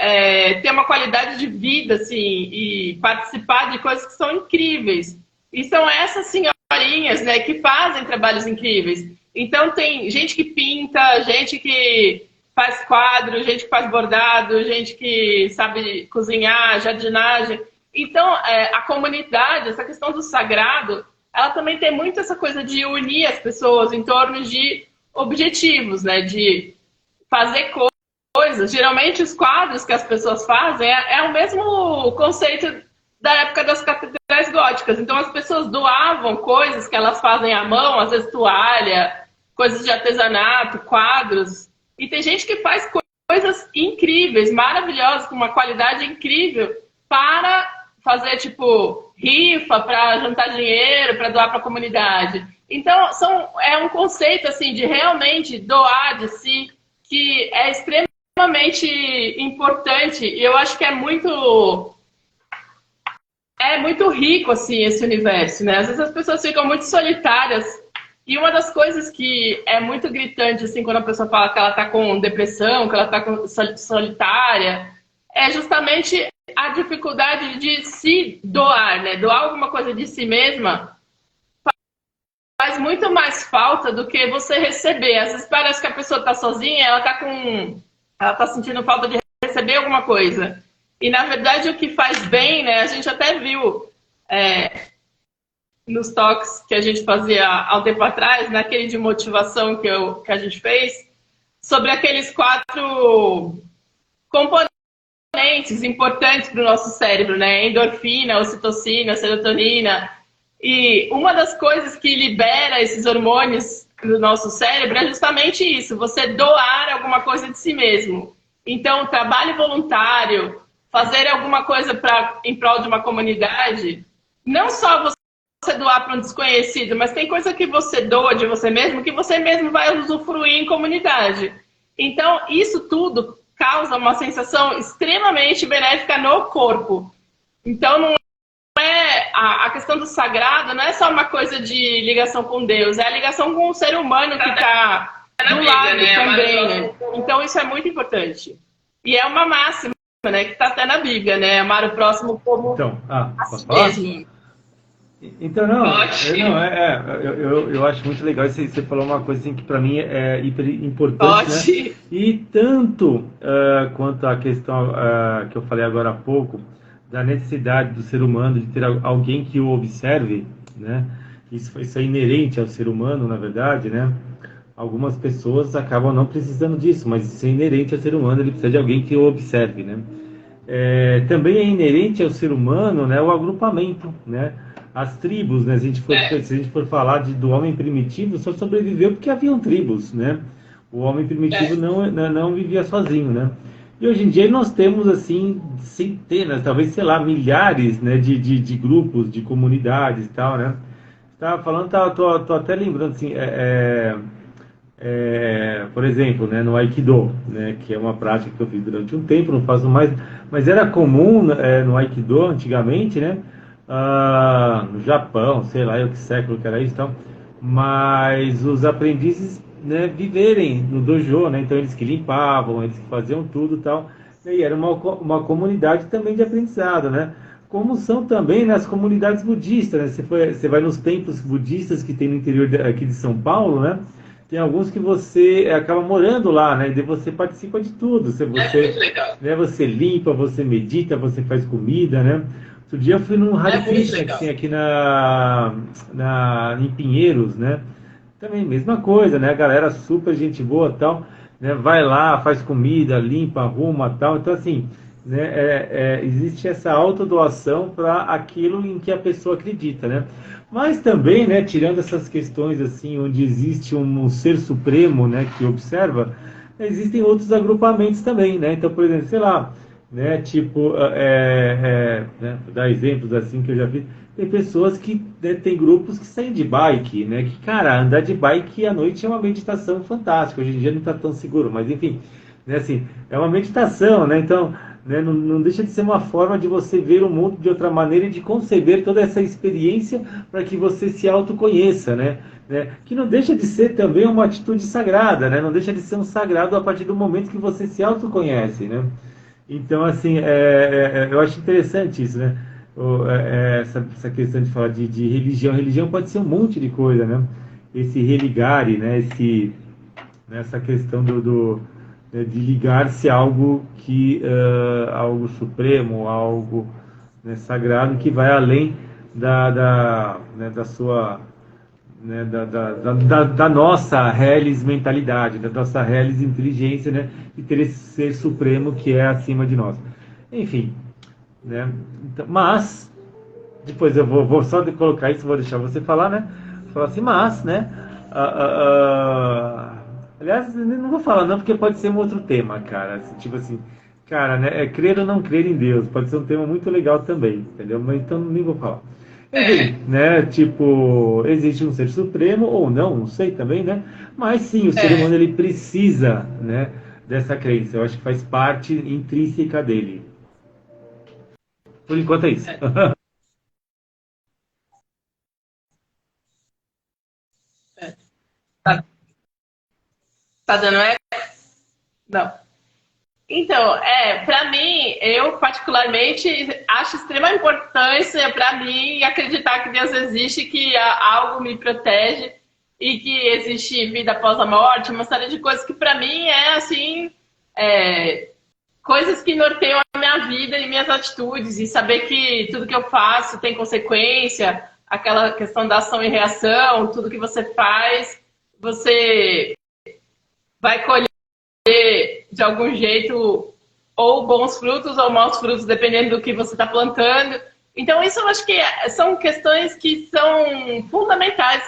B: ter uma qualidade de vida, assim, e participar de coisas que são incríveis. E são essas senhorinhas, né, que fazem trabalhos incríveis. Então tem gente que pinta, gente que faz quadro, gente que faz bordado, gente que sabe cozinhar, jardinagem. Então, a comunidade, essa questão do sagrado, ela também tem muito essa coisa de unir as pessoas em torno de objetivos, né? De fazer coisas. Geralmente, os quadros que as pessoas fazem é o mesmo conceito da época das catedrais góticas. Então, as pessoas doavam coisas que elas fazem à mão, às vezes toalha, coisas de artesanato, quadros. E tem gente que faz coisas incríveis, maravilhosas, com uma qualidade incrível, para fazer, tipo, rifa, para juntar dinheiro, para doar para a comunidade. Então, é um conceito, assim, de realmente doar de si, que é extremamente importante. E eu acho que é muito rico, assim, esse universo, né? Às vezes as pessoas ficam muito solitárias. E uma das coisas que é muito gritante, assim, quando a pessoa fala que ela tá com depressão, que ela tá solitária, é justamente a dificuldade de se doar, né? Doar alguma coisa de si mesma faz muito mais falta do que você receber. Às vezes parece que a pessoa tá sozinha, ela tá sentindo falta de receber alguma coisa. E, na verdade, o que faz bem, né? A gente até viu nos talks que a gente fazia há um tempo atrás, naquele de motivação que a gente fez, sobre aqueles 4 componentes importantes para o nosso cérebro, né? Endorfina, ocitocina, serotonina. E uma das coisas que libera esses hormônios do nosso cérebro é justamente isso, você doar alguma coisa de si mesmo. Então, trabalho voluntário, fazer alguma coisa em prol de uma comunidade, não só você doar para um desconhecido, mas tem coisa que você doa de você mesmo, que você mesmo vai usufruir em comunidade. Então, isso tudo causa uma sensação extremamente benéfica no corpo. Então, não é a questão do sagrado não é só uma coisa de ligação com Deus, é a ligação com o ser humano que está do lado, né? Também, né? Então, isso é muito importante. E é uma máxima, né, que está até na Bíblia, né? Amar o próximo como a si mesmo.
A: Então, eu acho muito legal. Você falou uma coisa assim, que para mim é hiper importante, né? E tanto quanto a questão que eu falei agora há pouco, da necessidade do ser humano de ter alguém que o observe, né? Isso é inerente ao ser humano, na verdade, né? Algumas pessoas acabam não precisando disso, mas isso é inerente ao ser humano, ele precisa de alguém que o observe, né? Também é inerente ao ser humano, né, o agrupamento, né? As tribos, né? Se a gente for falar do homem primitivo, só sobreviveu porque haviam tribos, né? O homem primitivo não vivia sozinho, né? E hoje em dia nós temos, assim, centenas, talvez, sei lá, milhares, né, de grupos, de comunidades e tal, né? Estava falando, tô até lembrando, assim, por exemplo, né, no Aikido, né, que é uma prática que eu fiz durante um tempo, não faço mais, mas era comum no Aikido antigamente, né, no Japão, sei lá, que século que era isso, então, mas os aprendizes, né, viverem no dojo, né, então eles que limpavam, eles que faziam tudo e tal, e era uma comunidade também de aprendizado, né, como são também nas comunidades budistas, né, você vai nos templos budistas que tem no interior aqui de São Paulo, né, tem alguns que você acaba morando lá, né? E você participa de tudo. Você limpa, você medita, você faz comida, né? Outro dia eu fui num Hare Krishna que tem aqui em Pinheiros, né? Também mesma coisa, né? A galera super gente boa, tal, né? Vai lá, faz comida, limpa, arruma, tal. Então assim, né, existe essa autodoação para aquilo em que a pessoa acredita, né? Mas também, né, tirando essas questões assim, onde existe um ser supremo, né, que observa, existem outros agrupamentos também, né? Então, por exemplo, sei lá, né, tipo, né, dar exemplos assim que eu já vi, tem pessoas que, né, tem grupos que saem de bike, né? Que, cara, andar de bike à noite é uma meditação fantástica. Hoje em dia não está tão seguro, mas enfim, né, assim, é uma meditação, né? Então, né, não deixa de ser uma forma de você ver o mundo de outra maneira e de conceber toda essa experiência para que você se autoconheça, né? Que não deixa de ser também uma atitude sagrada, né? Não deixa de ser um sagrado a partir do momento que você se autoconhece, né? Então, assim, eu acho interessante isso, né? Essa questão de falar de religião. Religião pode ser um monte de coisa, né? Esse religare, né? Essa questão né, de ligar-se a algo algo supremo, algo, né, sagrado, que vai além né, da sua, né, da nossa reles mentalidade, da nossa reles inteligência, né, e ter esse ser supremo que é acima de nós. Enfim, né? Então, mas depois eu vou só colocar isso, vou deixar você falar, né? Falar assim, mas, né? Aliás, eu não vou falar não, porque pode ser um outro tema, cara. Tipo assim, cara, né? Crer ou não crer em Deus. Pode ser um tema muito legal também, entendeu? Mas então nem vou falar. Enfim, né? Tipo, existe um ser supremo ou não, não sei também, né? Mas sim, o ser humano ele precisa, né? Dessa crença. Eu acho que faz parte intrínseca dele. Por enquanto é isso.
B: Tá, tá dando eco? Não. Então, para mim, eu particularmente acho extrema importância para mim acreditar que Deus existe, que algo me protege e que existe vida após a morte, uma série de coisas que para mim é assim, coisas que norteiam a minha vida e minhas atitudes, e saber que tudo que eu faço tem consequência, aquela questão da ação e reação, tudo que você faz, você vai colher de algum jeito ou bons frutos ou maus frutos, dependendo do que você está plantando. Então, isso eu acho que são questões que são fundamentais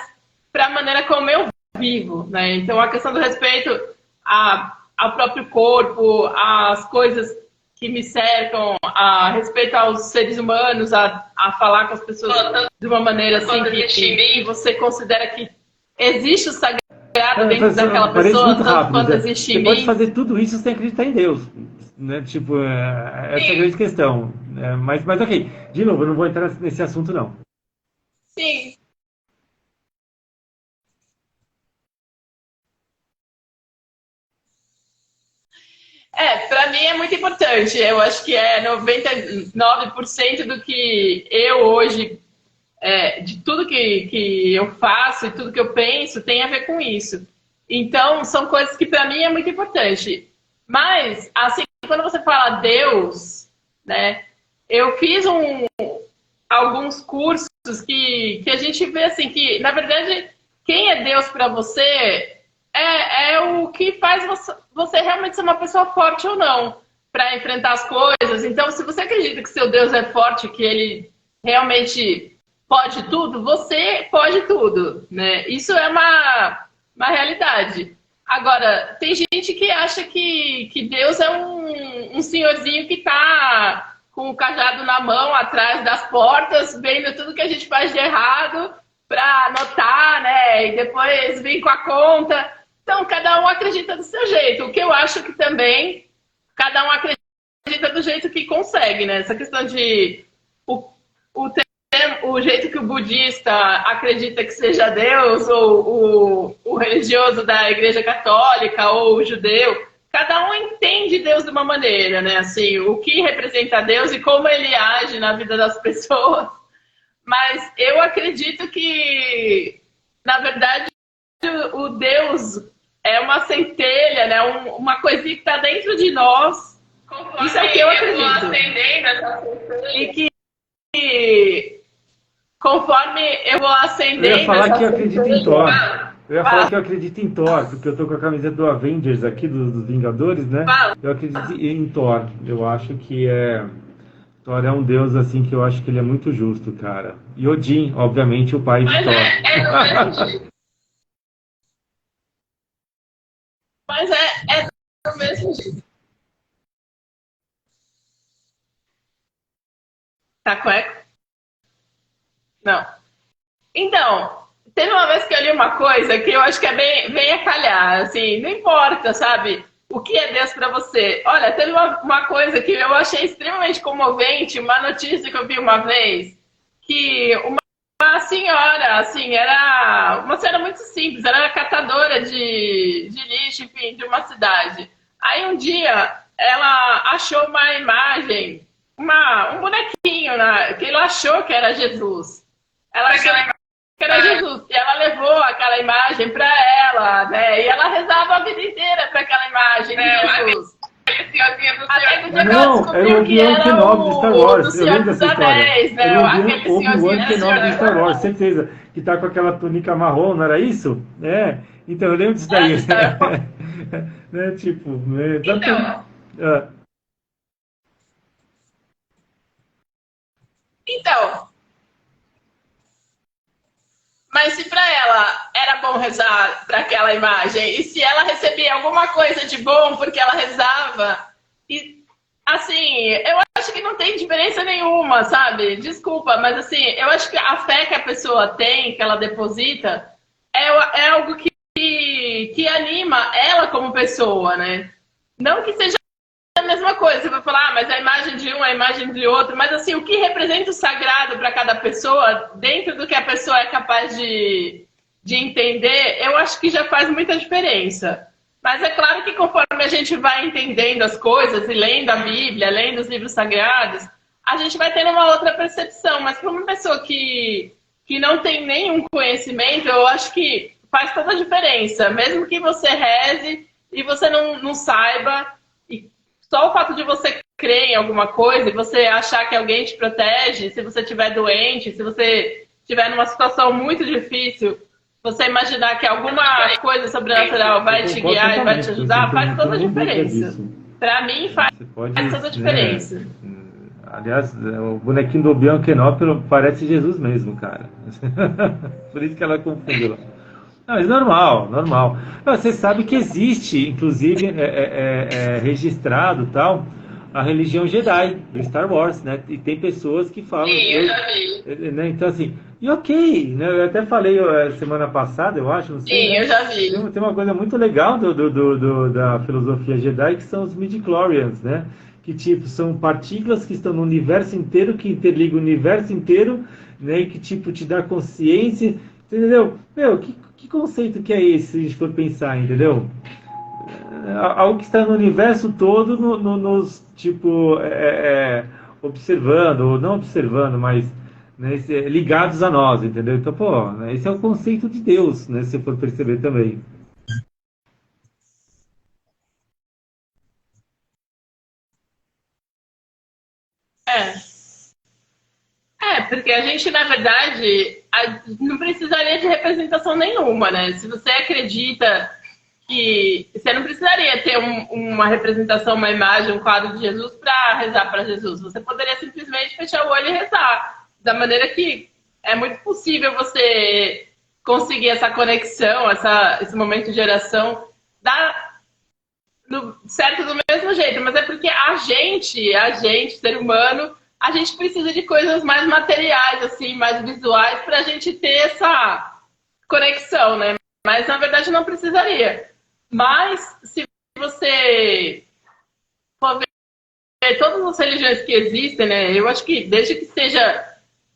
B: para a maneira como eu vivo, né? Então, a questão do respeito ao próprio corpo, às coisas que me cercam, a respeito aos seres humanos, a falar com as pessoas de uma maneira assim que você considera que existe o sagrado dentro daquela pessoa, tanto
A: rápido,
B: quanto
A: né?
B: existe
A: Você
B: em
A: pode
B: mim.
A: fazer tudo isso sem acreditar em Deus, né? Tipo, essa é a grande questão. Mas ok, de novo, eu não vou entrar nesse assunto não.
B: Sim. Para mim é muito importante. Eu acho que é 99% do que eu hoje, de tudo que eu faço e tudo que eu penso, tem a ver com isso. Então, são coisas que para mim é muito importante. Mas, assim, quando você fala Deus, né, eu fiz alguns cursos que a gente vê assim que, na verdade, quem é Deus para você é o que faz você realmente ser uma pessoa forte ou não para enfrentar as coisas. Então, se você acredita que seu Deus é forte, que ele realmente pode tudo, você pode tudo, né? Isso é uma realidade. Agora, tem gente que acha que Deus é um senhorzinho que está com o cajado na mão, atrás das portas, vendo tudo que a gente faz de errado para anotar, né? E depois vem com a conta. Então, cada um acredita do seu jeito. O que eu acho que também, cada um acredita do jeito que consegue, né? Essa questão de o jeito que o budista acredita que seja Deus, ou o religioso da Igreja Católica, ou o judeu, cada um entende Deus de uma maneira, né? Assim, o que representa Deus e como ele age na vida das pessoas. Mas eu acredito que, na verdade, o Deus é uma centelha, né? Uma coisinha que está dentro de nós. Conforme isso é o que eu acredito. E que conforme eu vou acendendo.
A: Eu ia falar que eu acredito em Thor. Eu ia falar
B: Fala,
A: que eu acredito em Thor, porque eu tô com a camiseta do Avengers aqui, dos Vingadores, né?
B: fala.
A: Eu acredito em Thor. Eu acho que Thor é um deus, assim, que eu acho que ele é muito justo, cara. E Odin, obviamente, o pai de
B: Mas
A: Thor.
B: é do mesmo jeito. Mas é do mesmo jeito. Tá cueco? Não. Então, teve uma vez que eu li uma coisa que eu acho que é bem a calhar, assim, não importa, sabe? O que é Deus para você? Olha, teve uma coisa que eu achei extremamente comovente, uma notícia que eu vi uma vez, que uma senhora, assim, era uma senhora muito simples, era catadora de lixo, enfim, de uma cidade. Aí um dia ela achou uma imagem, um bonequinho, que ela achou que era Jesus. Ela achou que era Jesus. E ela levou aquela imagem para ela, né? E ela rezava a vida inteira para aquela imagem de Jesus. Até que o dia que ela
A: Não, era o
B: descobriu que
A: Obi-Wan
B: era
A: Kenobi de Star
B: o do
A: Wars. Eu
B: Senhor
A: lembro
B: dos
A: dessa história.
B: Anéis,
A: Era
B: né?
A: o
B: Aquele senhorzinho
A: Obi-Wan
B: do Senhor
A: Kenobi de
B: dos
A: Star Wars,
B: Anéis.
A: certeza. Que tá com aquela túnica marrom, não era isso? É. Então, eu lembro disso
B: É,
A: daí.
B: de Star Wars.
A: Né, tipo, exatamente.
B: Então,
A: Ah,
B: então, mas se para ela era bom rezar para aquela imagem, e se ela recebia alguma coisa de bom porque ela rezava, e assim, eu acho que não tem diferença nenhuma, sabe? Desculpa, mas assim, eu acho que a fé que a pessoa tem, que ela deposita, é algo que anima ela como pessoa, né? Não que seja a mesma coisa, você vai falar, mas a imagem de um, a imagem de outro, mas assim, o que representa o sagrado para cada pessoa, dentro do que a pessoa é capaz de entender, eu acho que já faz muita diferença. Mas é claro que conforme a gente vai entendendo as coisas e lendo a Bíblia, lendo os livros sagrados, a gente vai tendo uma outra percepção. Mas para uma pessoa que não tem nenhum conhecimento, eu acho que faz toda a diferença. Mesmo que você reze e você não saiba, e só o fato de você crer em alguma coisa e você achar que alguém te protege, se você estiver doente, se você estiver numa situação muito difícil, você imaginar que alguma coisa sobrenatural
A: eu
B: vai te
A: concordo
B: guiar e vai te
A: totalmente com isso,
B: ajudar, faz
A: não
B: toda a
A: tenho nem dúvida
B: diferença.
A: disso.
B: Para mim, faz
A: Você pode,
B: toda a
A: né?
B: diferença.
A: Aliás, o bonequinho do Obi-Wan Kenobi parece Jesus mesmo, cara. Por isso que ela confundiu lá. Não, mas normal, normal. Não, você sabe que existe, inclusive, registrado tal, a religião Jedi do Star Wars, né? E tem pessoas que falam,
B: Sim, eu já vi.
A: né? Então assim, e ok, né? Eu até falei semana passada, eu acho, não sei,
B: Sim,
A: né?
B: eu já vi.
A: Tem uma coisa muito legal da filosofia Jedi que são os midi-chlorians, né? Que tipo são partículas que estão no universo inteiro, que interligam o universo inteiro, né? E que tipo te dá consciência, entendeu? Meu, que conceito que é esse, se a gente for pensar, entendeu? Algo que está no universo todo, nos, tipo, observando, ou não observando, mas né, ligados a nós, entendeu? Então, pô, né, esse é o conceito de Deus, né, se você for perceber também.
B: É. Porque a gente, na verdade, não precisaria de representação nenhuma, né? Se você acredita que você não precisaria ter uma representação, uma imagem, um quadro de Jesus para rezar para Jesus. Você poderia simplesmente fechar o olho e rezar. Da maneira que é muito possível você conseguir essa conexão, esse momento de oração, certo do mesmo jeito. Mas é porque ser humano, a gente precisa de coisas mais materiais, assim, mais visuais, para a gente ter essa conexão, né? Mas na verdade não precisaria. Mas se você for ver todas as religiões que existem, né? Eu acho que desde que seja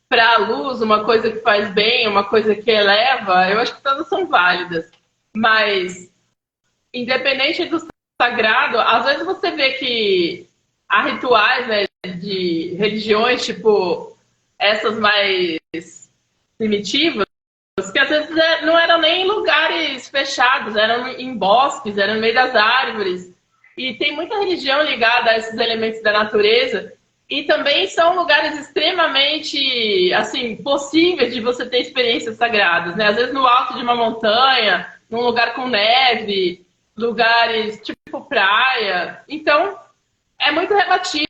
B: para a luz, uma coisa que faz bem, uma coisa que eleva, eu acho que todas são válidas. Mas independente do sagrado, às vezes você vê que há rituais, né, de religiões, tipo essas mais primitivas, que às vezes não eram nem em lugares fechados, eram em bosques, eram no meio das árvores. E tem muita religião ligada a esses elementos da natureza E também são lugares extremamente, assim, possíveis de você ter experiências sagradas, né? Às vezes no alto de uma montanha, num lugar com neve, lugares tipo praia. Então, é muito relativo.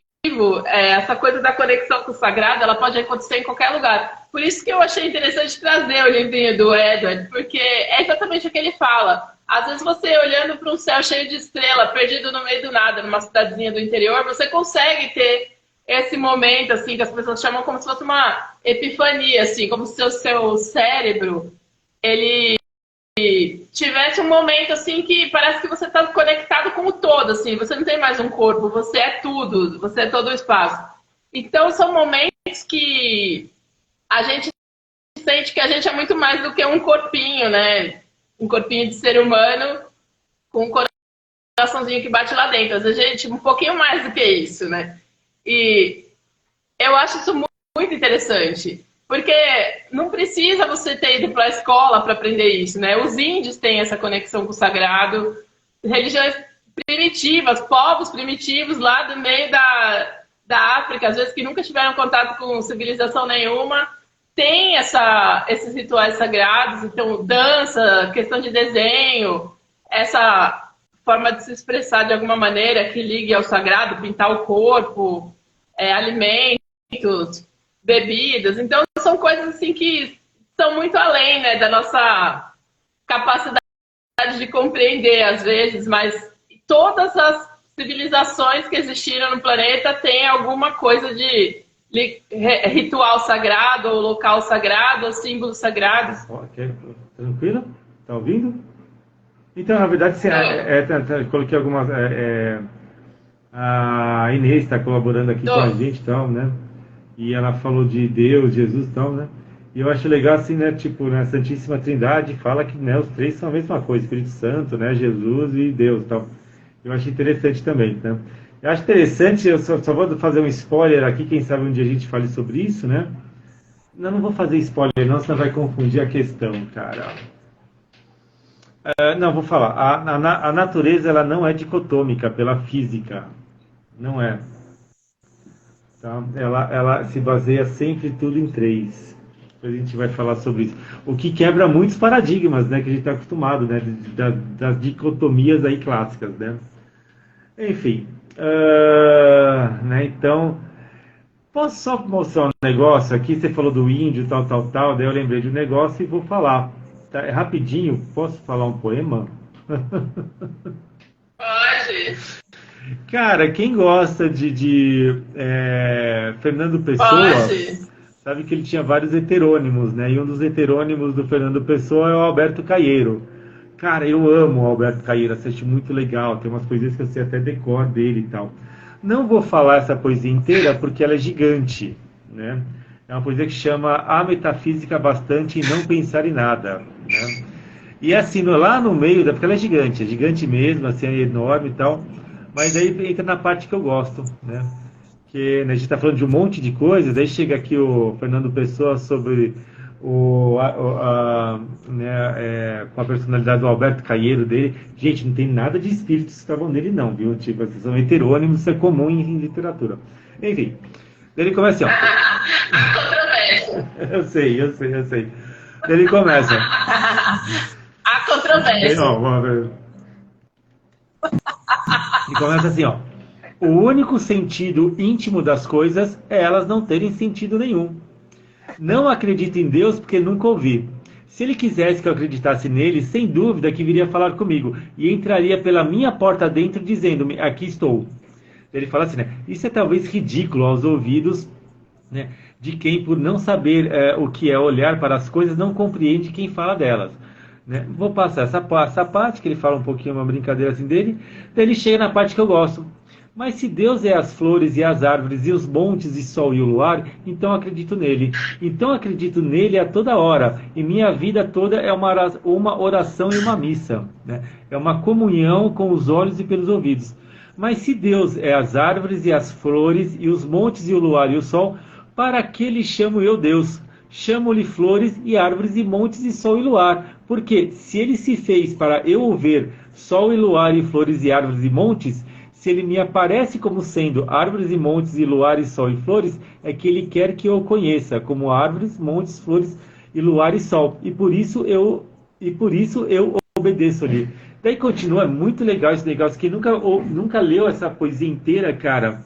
B: Essa coisa da conexão com o sagrado, ela pode acontecer em qualquer lugar. Por isso que eu achei interessante trazer o livrinho do Edward, porque é exatamente o que ele fala. Às vezes você olhando para um céu cheio de estrela, perdido no meio do nada, numa cidadezinha do interior, você consegue ter esse momento, assim, que as pessoas chamam como se fosse uma epifania, assim, como se o seu cérebro, ele tivesse um momento, assim, que parece que você está conectado com o todo, assim, você não tem mais um corpo, você é tudo, você é todo o espaço. Então, são momentos que a gente sente que a gente é muito mais do que um corpinho, né? Um corpinho de ser humano com um coraçãozinho que bate lá dentro. Às vezes a gente um pouquinho mais do que isso, né? E eu acho isso muito interessante, porque não precisa você ter ido para a escola para aprender isso, né? Os índios têm essa conexão com o sagrado, religiões primitivas, povos primitivos lá do meio da África, às vezes que nunca tiveram contato com civilização nenhuma, tem esses rituais sagrados, então dança, questão de desenho, essa forma de se expressar de alguma maneira que ligue ao sagrado, pintar o corpo, alimentos, bebidas. Então, são coisas assim que são muito além, né, da nossa capacidade de compreender, às vezes, mas todas as civilizações que existiram no planeta têm alguma coisa de ritual sagrado, ou local sagrado, ou símbolos sagrados.
A: Ok, tranquilo? Tá ouvindo? Então, na verdade, coloquei algumas... a Inês está colaborando aqui com a gente, tal, né? E ela falou de Deus, Jesus, tal, né? E eu acho legal assim, né? Tipo, na Santíssima Trindade fala que, né, os três são a mesma coisa, Espírito Santo, né? Jesus e Deus, tal. Eu acho interessante também, né? Eu acho interessante, eu só vou fazer um spoiler aqui, quem sabe um dia a gente fale sobre isso, né? Não vou fazer spoiler não, senão vai confundir a questão, cara. Não, vou falar. A natureza ela não é dicotômica pela física. Não é. Tá? Ela se baseia sempre tudo em três. A gente vai falar sobre isso. O que quebra muitos paradigmas, né, que a gente está acostumado, né, das dicotomias aí clássicas, né? Enfim, né, então, posso só mostrar um negócio aqui? Você falou do índio, tal, daí eu lembrei de um negócio e vou falar. Tá, é rapidinho, posso falar um poema?
B: Pode.
A: Cara, quem gosta de Fernando Pessoa,
B: Pode.
A: sabe que ele tinha vários heterônimos, né? E um dos heterônimos do Fernando Pessoa é o Alberto Caeiro. Cara, eu amo o Alberto Caeiro, acho muito legal, tem umas coisinhas que eu sei até decor dele e tal. Não vou falar essa poesia inteira porque ela é gigante, né? É uma poesia que chama A Metafísica Bastante e Não Pensar em Nada, né? E assim, lá no meio, porque ela é gigante mesmo, assim, é enorme e tal, mas aí entra na parte que eu gosto, né? Que, né, a gente está falando de um monte de coisas, aí chega aqui o Fernando Pessoa sobre com a personalidade do Alberto Caeiro dele. Gente, não tem nada de espíritos que estavam nele não, viu? Tipo, são heterônimos, isso é comum em literatura. Enfim, ele começa assim, ó.
B: Controvérsia.
A: Eu sei. Ele começa.
B: Há controvérsia.
A: E começa assim, ó. O único sentido íntimo das coisas é elas não terem sentido nenhum. Não acredito em Deus porque nunca ouvi. Se ele quisesse que eu acreditasse nele, sem dúvida que viria falar comigo e entraria pela minha porta dentro dizendo-me, aqui estou. Ele fala assim, né? Isso é talvez ridículo aos ouvidos, né, de quem, por não saber o que é olhar para as coisas, não compreende quem fala delas. Né? Vou passar essa parte, que ele fala um pouquinho, uma brincadeira assim dele, daí ele chega na parte que eu gosto. Mas se Deus é as flores e as árvores e os montes e sol e o luar, então acredito nele. Então acredito nele a toda hora. E minha vida toda é uma oração e uma missa. Né? É uma comunhão com os olhos e pelos ouvidos. Mas se Deus é as árvores e as flores e os montes e o luar e o sol, para que lhe chamo eu Deus? Chamo-lhe flores e árvores e montes e sol e luar. Porque se ele se fez para eu o ver, sol e luar e flores e árvores e montes, se ele me aparece como sendo árvores e montes e luares, sol e flores, é que ele quer que eu o conheça como árvores, montes, flores e luar e sol. E por isso eu obedeço-lhe. Daí continua, é muito legal esse negócio. Quem nunca leu essa poesia inteira, cara,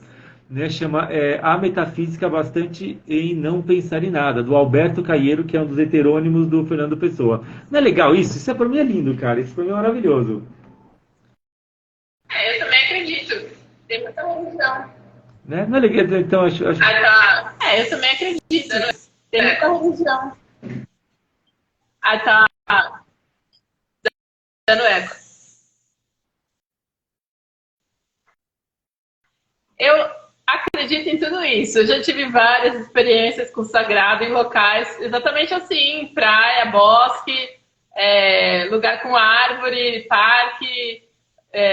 A: né, chama A Metafísica Bastante em Não Pensar em Nada, do Alberto Caieiro, que é um dos heterônimos do Fernando Pessoa. Não é legal isso? Isso é para mim é lindo, cara. Isso para mim é maravilhoso.
B: Eu também acredito. Tem muita religião.
A: Né? Não é legal? Então, acho...
B: Ah, tá. Eu também acredito. Né? Tem muita religião. Ah, tá. Dando eco. Eu acredito em tudo isso. Eu já tive várias experiências com o sagrado em locais exatamente assim, praia, bosque, lugar com árvore, parque,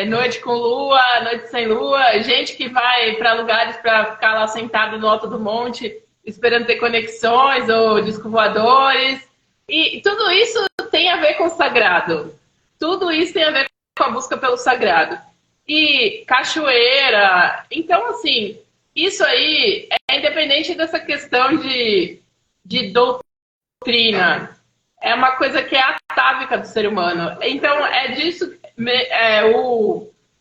B: noite com lua, noite sem lua, gente que vai para lugares para ficar lá sentado no alto do monte, esperando ter conexões ou discos voadores. E tudo isso tem a ver com o sagrado. Tudo isso tem a ver com a busca pelo sagrado. E cachoeira. Então, assim, isso aí é independente dessa questão de doutrina. É uma coisa que é atávica do ser humano. Então, é disso.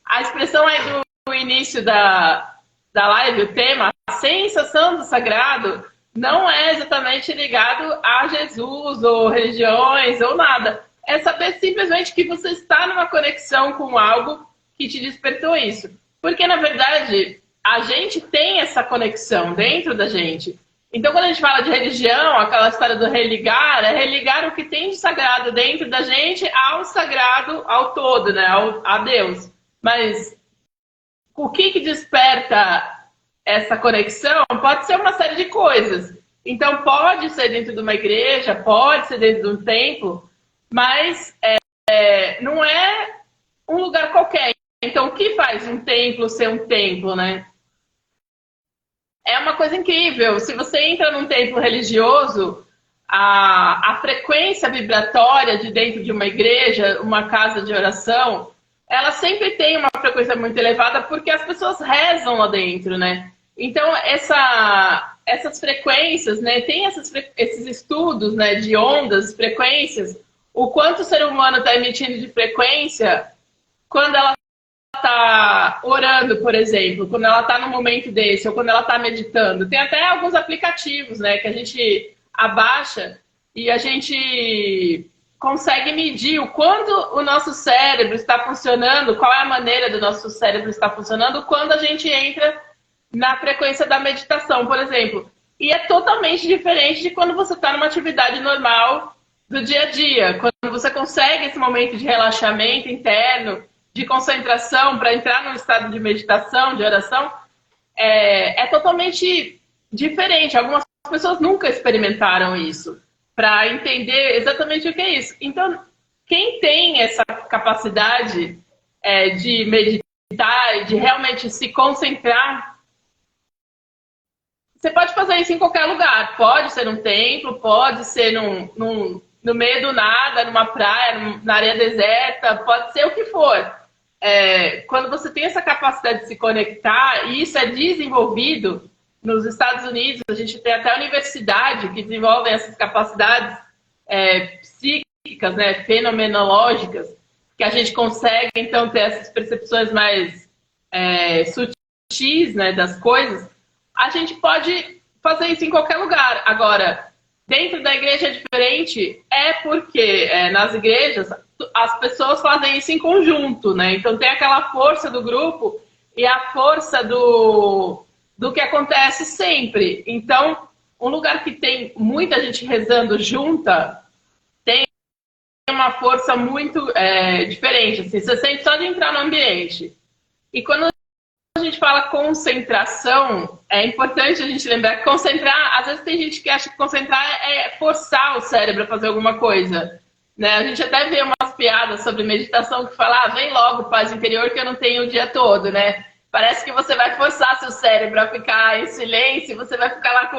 B: A expressão aí do início da live, o tema, a sensação do sagrado, não é exatamente ligado a Jesus ou religiões ou nada. É saber simplesmente que você está numa conexão com algo que te despertou isso. Porque, na verdade, a gente tem essa conexão dentro da gente. Então, quando a gente fala de religião, aquela história do religar, é religar o que tem de sagrado dentro da gente ao sagrado, ao todo, né? A Deus. Mas o que desperta essa conexão pode ser uma série de coisas. Então, pode ser dentro de uma igreja, pode ser dentro de um templo, mas não é um lugar qualquer. Então, o que faz um templo ser um templo, né? É uma coisa incrível. Se você entra num templo religioso, a frequência vibratória de dentro de uma igreja, uma casa de oração, ela sempre tem uma frequência muito elevada porque as pessoas rezam lá dentro, né? Então, essas frequências, né? Tem esses estudos, né, de ondas, frequências, o quanto o ser humano está emitindo de frequência quando ela está orando, por exemplo, quando ela está num momento desse, ou quando ela está meditando. Tem até alguns aplicativos, né, que a gente abaixa e a gente consegue medir o quanto o nosso cérebro está funcionando, qual é a maneira do nosso cérebro estar funcionando quando a gente entra na frequência da meditação, por exemplo. E é totalmente diferente de quando você está numa atividade normal do dia a dia, quando você consegue esse momento de relaxamento interno, de concentração para entrar num estado de meditação, de oração, é totalmente diferente. Algumas pessoas nunca experimentaram isso para entender exatamente o que é isso. Então, quem tem essa capacidade de meditar, de realmente se concentrar, você pode fazer isso em qualquer lugar. Pode ser num templo, pode ser no meio do nada, numa praia, na areia deserta, pode ser o que for. Quando você tem essa capacidade de se conectar, e isso é desenvolvido nos Estados Unidos, a gente tem até a universidade que desenvolve essas capacidades psíquicas, né, fenomenológicas, que a gente consegue, então, ter essas percepções mais sutis, né, das coisas. A gente pode fazer isso em qualquer lugar. Agora, dentro da igreja é diferente, porque nas igrejas as pessoas fazem isso em conjunto, né? Então tem aquela força do grupo e a força do que acontece sempre. Então, um lugar que tem muita gente rezando junta tem uma força muito diferente. Assim, você sente só de entrar no ambiente. E quando a gente fala concentração, é importante a gente lembrar que concentrar, às vezes tem gente que acha que concentrar é forçar o cérebro a fazer alguma coisa. Né? A gente até vê umas piadas sobre meditação que falam, vem logo, paz interior, que eu não tenho o dia todo, né? Parece que você vai forçar seu cérebro a ficar em silêncio, você vai ficar lá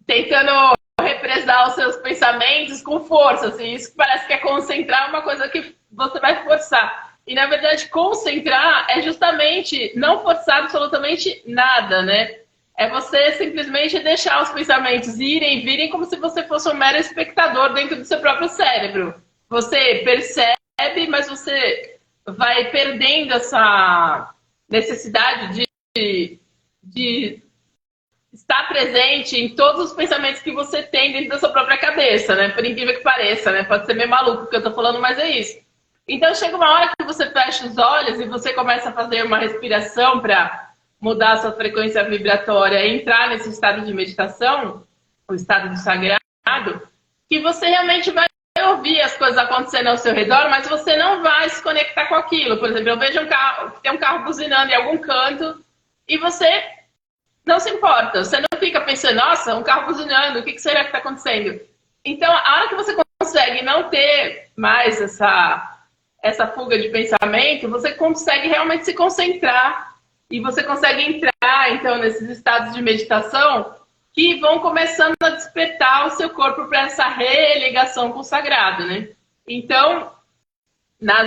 B: tentando represar os seus pensamentos com força. Assim. Isso parece que é concentrar uma coisa que você vai forçar. E, na verdade, concentrar é justamente não forçar absolutamente nada, né? É você simplesmente deixar os pensamentos irem e virem como se você fosse um mero espectador dentro do seu próprio cérebro. Você percebe, mas você vai perdendo essa necessidade de estar presente em todos os pensamentos que você tem dentro da sua própria cabeça, né? Por incrível que pareça, né? Pode ser meio maluco o que eu tô falando, mas é isso. Então chega uma hora que você fecha os olhos e você começa a fazer uma respiração para mudar a sua frequência vibratória e entrar nesse estado de meditação, o estado do sagrado, que você realmente vai ouvir as coisas acontecendo ao seu redor, mas você não vai se conectar com aquilo. Por exemplo, eu vejo tem um carro buzinando em algum canto e você não se importa. Você não fica pensando, nossa, um carro buzinando, o que será que está acontecendo? Então, a hora que você consegue não ter mais essa fuga de pensamento, você consegue realmente se concentrar e você consegue entrar, então, nesses estados de meditação que vão começando a despertar o seu corpo para essa religação com o sagrado, né? Então, nas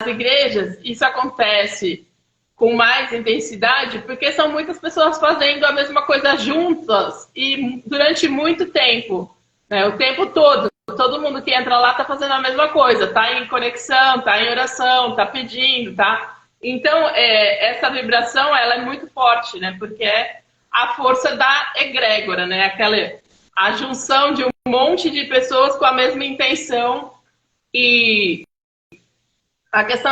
B: igrejas, isso acontece com mais intensidade, porque são muitas pessoas fazendo a mesma coisa juntas e durante muito tempo, né? O tempo todo. Todo mundo que entra lá está fazendo a mesma coisa, está em conexão, está em oração, está pedindo, tá? Então, essa vibração, ela é muito forte, né? Porque é a força da egrégora, né? A junção de um monte de pessoas com a mesma intenção. E a questão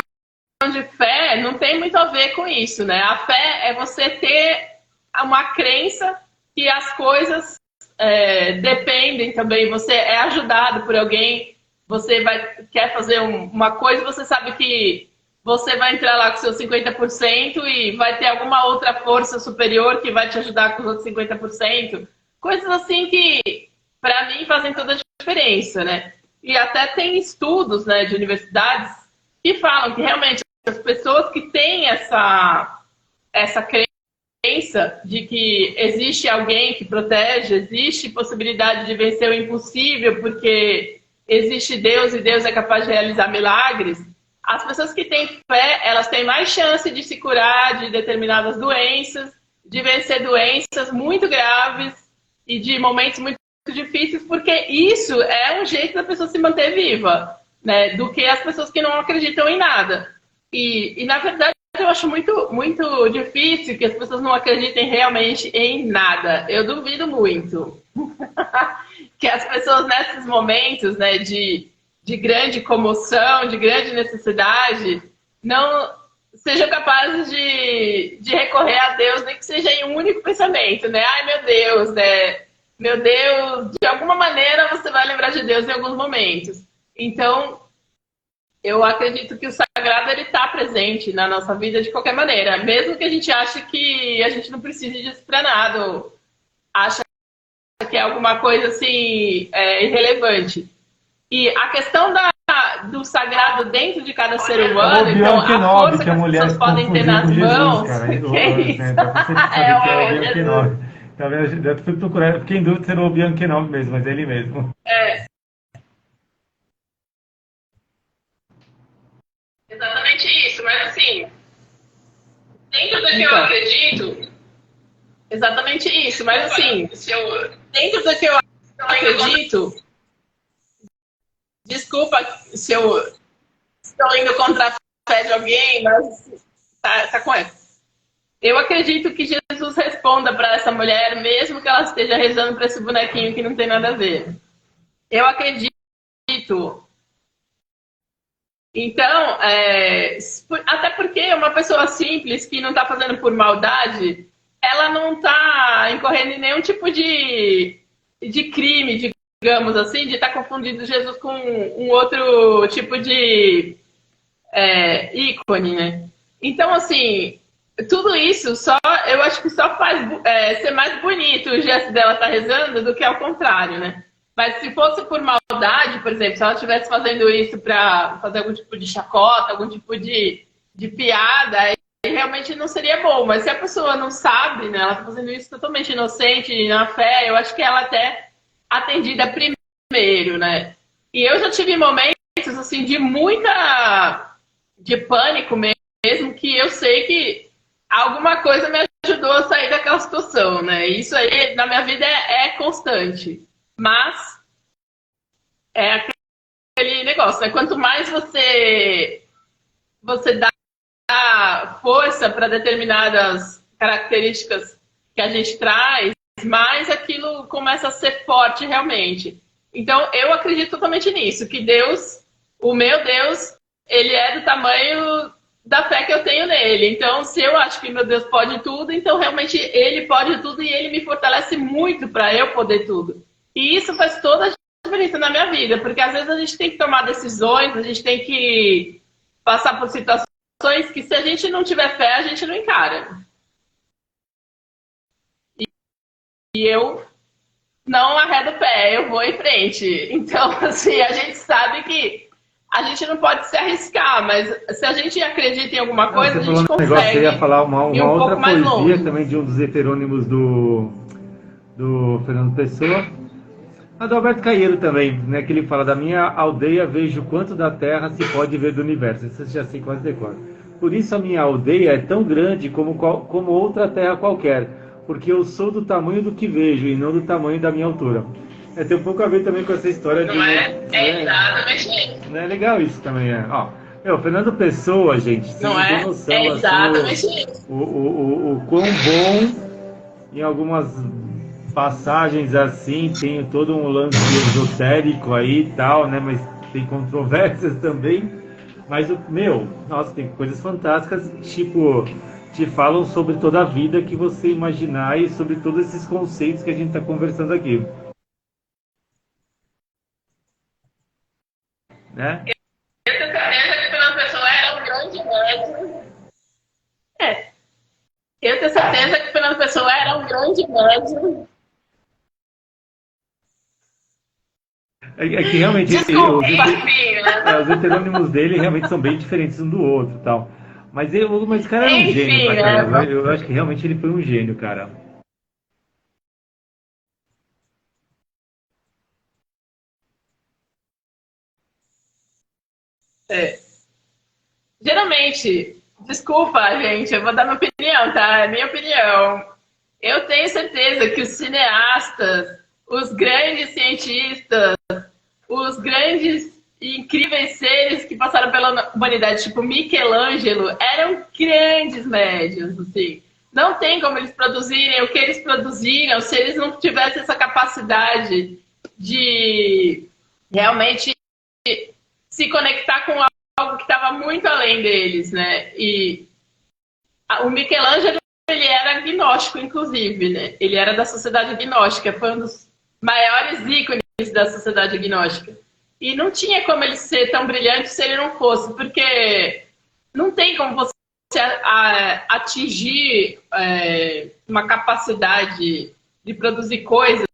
B: de fé não tem muito a ver com isso, né? A fé é você ter uma crença que as coisas dependem também. Você é ajudado por alguém, você quer fazer uma coisa, você sabe que você vai entrar lá com seus 50% e vai ter alguma outra força superior que vai te ajudar com os outros 50%. Coisas assim que, para mim, fazem toda a diferença, né? E até tem estudos, né, de universidades que falam que realmente as pessoas que têm essa crença de que existe alguém que protege, existe possibilidade de vencer o impossível, porque existe Deus e Deus é capaz de realizar milagres, as pessoas que têm fé, elas têm mais chance de se curar de determinadas doenças, de vencer doenças muito graves e de momentos muito difíceis, porque isso é um jeito da pessoa se manter viva, né, do que as pessoas que não acreditam em nada. E na verdade, eu acho muito, muito difícil que as pessoas não acreditem realmente em nada. Eu duvido muito que as pessoas, nesses momentos, né, de grande comoção, de grande necessidade, não sejam capazes de recorrer a Deus, nem que seja em um único pensamento, né? Ai, meu Deus, né? Meu Deus, de alguma maneira você vai lembrar de Deus em alguns momentos. Então, eu acredito que o sagrado ele está presente na nossa vida de qualquer maneira, mesmo que a gente ache que a gente não precise disso para nada, ou acha que é alguma coisa assim irrelevante. E a questão do sagrado dentro de cada ser humano, então a força que as pessoas podem ter nas mãos, que é isso?
A: Eu fui procurar, eu fiquei em dúvida se era o Bianchenob mesmo, mas é ele mesmo.
B: Exatamente isso, mas assim, dentro do que eu acredito, exatamente isso, mas assim, dentro do que eu acredito, desculpa se eu estou indo contra a fé de alguém, mas tá correto. Eu acredito que Jesus responda para essa mulher, mesmo que ela esteja rezando para esse bonequinho que não tem nada a ver. Eu acredito. Então, até porque uma pessoa simples que não está fazendo por maldade, ela não está incorrendo em nenhum tipo de crime, digamos assim, de estar confundindo Jesus com um outro tipo de ícone, né? Então, assim, tudo isso eu acho que só faz ser mais bonito o gesto dela estar rezando do que ao contrário, né? Mas se fosse por maldade, por exemplo, se ela estivesse fazendo isso para fazer algum tipo de chacota, algum tipo de piada, aí realmente não seria bom. Mas se a pessoa não sabe, né, ela está fazendo isso totalmente inocente, na fé, eu acho que ela até atendida primeiro, né? E eu já tive momentos assim de muita de pânico mesmo, que eu sei que alguma coisa me ajudou a sair daquela situação, né? Isso aí na minha vida é constante. Mas é aquele negócio, né? Quanto mais você dá força para determinadas características que a gente traz, mais aquilo começa a ser forte realmente. Então, eu acredito totalmente nisso, que Deus, o meu Deus, ele é do tamanho da fé que eu tenho nele. Então, se eu acho que meu Deus pode tudo, então realmente ele pode tudo e ele me fortalece muito para eu poder tudo. E isso faz toda a diferença na minha vida, porque às vezes a gente tem que tomar decisões, a gente tem que passar por situações que se a gente não tiver fé, a gente não encara. E eu não arredo o pé, eu vou em frente. Então, assim, a gente sabe que a gente não pode se arriscar, mas se a gente acredita em alguma coisa, a gente consegue.
A: Negócio, eu ia falar uma outra poesia
B: longe.
A: também de um dos heterônimos do Fernando Pessoa. A do Alberto Caeiro também, né? Que ele fala: da minha aldeia vejo quanto da terra se pode ver do universo. Isso já sei quase decora. Por isso a minha aldeia é tão grande como outra terra qualquer, porque eu sou do tamanho do que vejo e não do tamanho da minha altura. Tem um pouco a ver também com essa história
B: não
A: de...
B: É exatamente.
A: Não é legal isso também, é. Ó, o Fernando Pessoa, gente,
B: não tem noção, é exatamente
A: assim, o quão bom em algumas passagens assim, tem todo um lance esotérico aí e tal, né? Mas tem controvérsias também. Mas nossa, tem coisas fantásticas, tipo, te falam sobre toda a vida que você imaginar e sobre todos esses conceitos que a gente está conversando aqui. Né?
B: Eu tenho certeza que Fernando Pessoa era um grande médium. Eu tenho certeza que Fernando Pessoa era um grande médium.
A: É que realmente
B: Desculpa,
A: os heterônimos dele realmente são bem diferentes um do outro, tal. Mas o cara era um gênio, pra caramba. Eu acho que realmente ele foi um gênio, cara.
B: Geralmente, desculpa, gente, eu vou dar minha opinião, tá? É minha opinião. Eu tenho certeza que os cineastas, os grandes cientistas, os grandes e incríveis seres que passaram pela humanidade, tipo Michelangelo, eram grandes médios, assim. Não tem como eles produzirem o que eles produziram se eles não tivessem essa capacidade de realmente se conectar com algo que estava muito além deles, né? E o Michelangelo, ele era agnóstico, inclusive, né? Ele era da sociedade agnóstica, foi um dos maiores ícones da sociedade agnóstica. E não tinha como ele ser tão brilhante se ele não fosse, porque não tem como você atingir uma capacidade de produzir coisas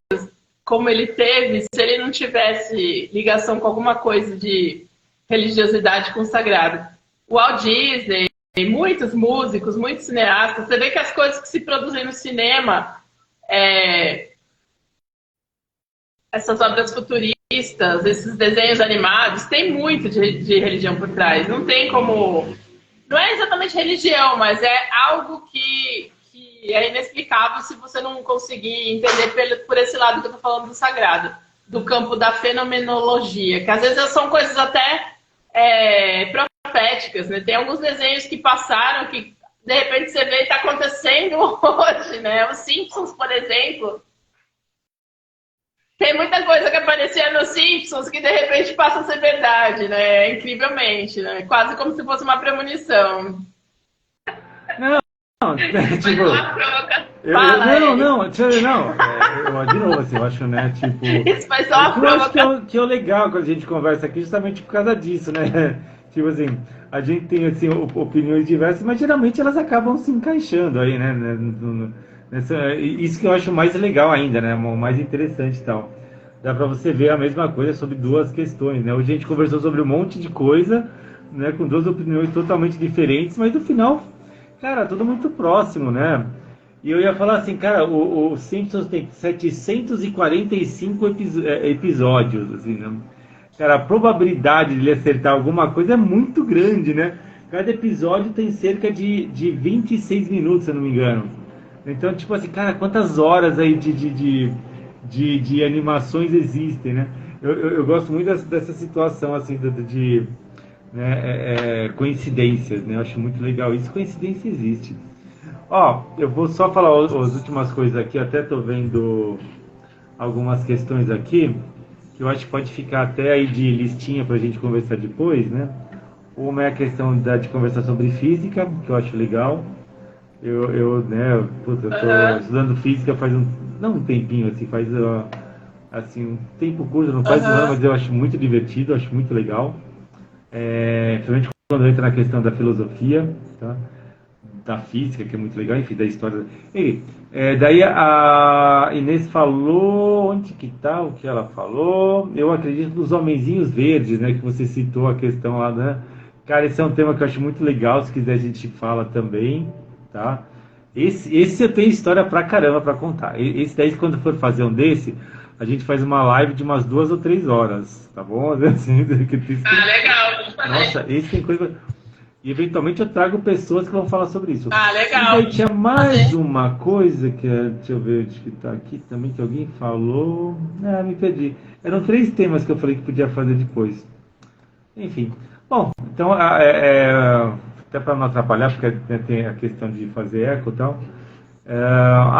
B: como ele teve se ele não tivesse ligação com alguma coisa de religiosidade consagrada. O Walt Disney, muitos músicos, muitos cineastas, você vê que as coisas que se produzem no cinema, essas obras futuristas, esses desenhos animados, tem muito de religião por trás. Não tem como... Não é exatamente religião, mas é algo que é inexplicável se você não conseguir entender por esse lado que eu estou falando do sagrado, do campo da fenomenologia, que às vezes são coisas até proféticas, né? Tem alguns desenhos que passaram que de repente você vê e está acontecendo hoje, né? Os Simpsons, por exemplo. Tem muita coisa que aparecia nos Simpsons que de repente passa a ser verdade, né? Incrivelmente, né? Quase como se fosse uma premonição.
A: Não, tipo... Não, de novo, assim, eu acho, né, tipo...
B: Isso foi só uma
A: provocação. Eu acho que é legal quando a gente conversa aqui, justamente por causa disso, né? Tipo assim, a gente tem, assim, opiniões diversas, mas geralmente elas acabam se encaixando aí, né? Isso que eu acho mais legal ainda, né? O mais interessante e tal. Dá pra você ver a mesma coisa sobre duas questões, né? Hoje a gente conversou sobre um monte de coisa, né? Com duas opiniões totalmente diferentes, mas no final... Cara, tudo muito próximo, né? E eu ia falar assim, cara, o Simpsons tem 745 episódios, assim, né? Cara, a probabilidade de ele acertar alguma coisa é muito grande, né? Cada episódio tem cerca de 26 minutos, se eu não me engano. Então, tipo assim, cara, quantas horas aí de animações existem, né? Eu gosto muito dessa situação, assim, né, coincidências, né? Eu acho muito legal isso. Coincidência existe. Ó, eu vou só falar as últimas coisas aqui. Eu até tô vendo algumas questões aqui que eu acho que pode ficar até aí de listinha pra gente conversar depois, né? Uma é a questão de conversar sobre física, que eu acho legal. Né, puta, eu tô
B: Aham,
A: estudando física faz não um tempinho, assim, faz assim, um tempo curto, não faz um ano,
B: aham,
A: mas eu acho muito divertido, acho muito legal. Principalmente quando entra na questão da filosofia, tá? Da física, que é muito legal, enfim, da história. Daí a Inês falou, onde que tá o que ela falou? Eu acredito nos homenzinhos verdes, né, que você citou a questão lá, né? Cara, esse é um tema que eu acho muito legal, se quiser a gente fala também, tá? Esse eu tenho história pra caramba pra contar. Esse daí, quando for fazer um desse, a gente faz uma live de umas 2 ou 3 horas, tá bom? Assim,
B: Ah, legal. Vamos
A: nossa,
B: fazer.
A: esse tem coisa. E eventualmente eu trago pessoas que vão falar sobre isso.
B: Ah,
A: E
B: legal.
A: daí tinha
B: Vamos
A: mais
B: fazer.
A: uma coisa que, deixa eu ver onde que tá aqui também, que alguém falou. Ah, me perdi. Eram 3 temas que eu falei que podia fazer depois. Enfim. Bom, então, até para não atrapalhar, porque né, tem a questão de fazer eco e tal.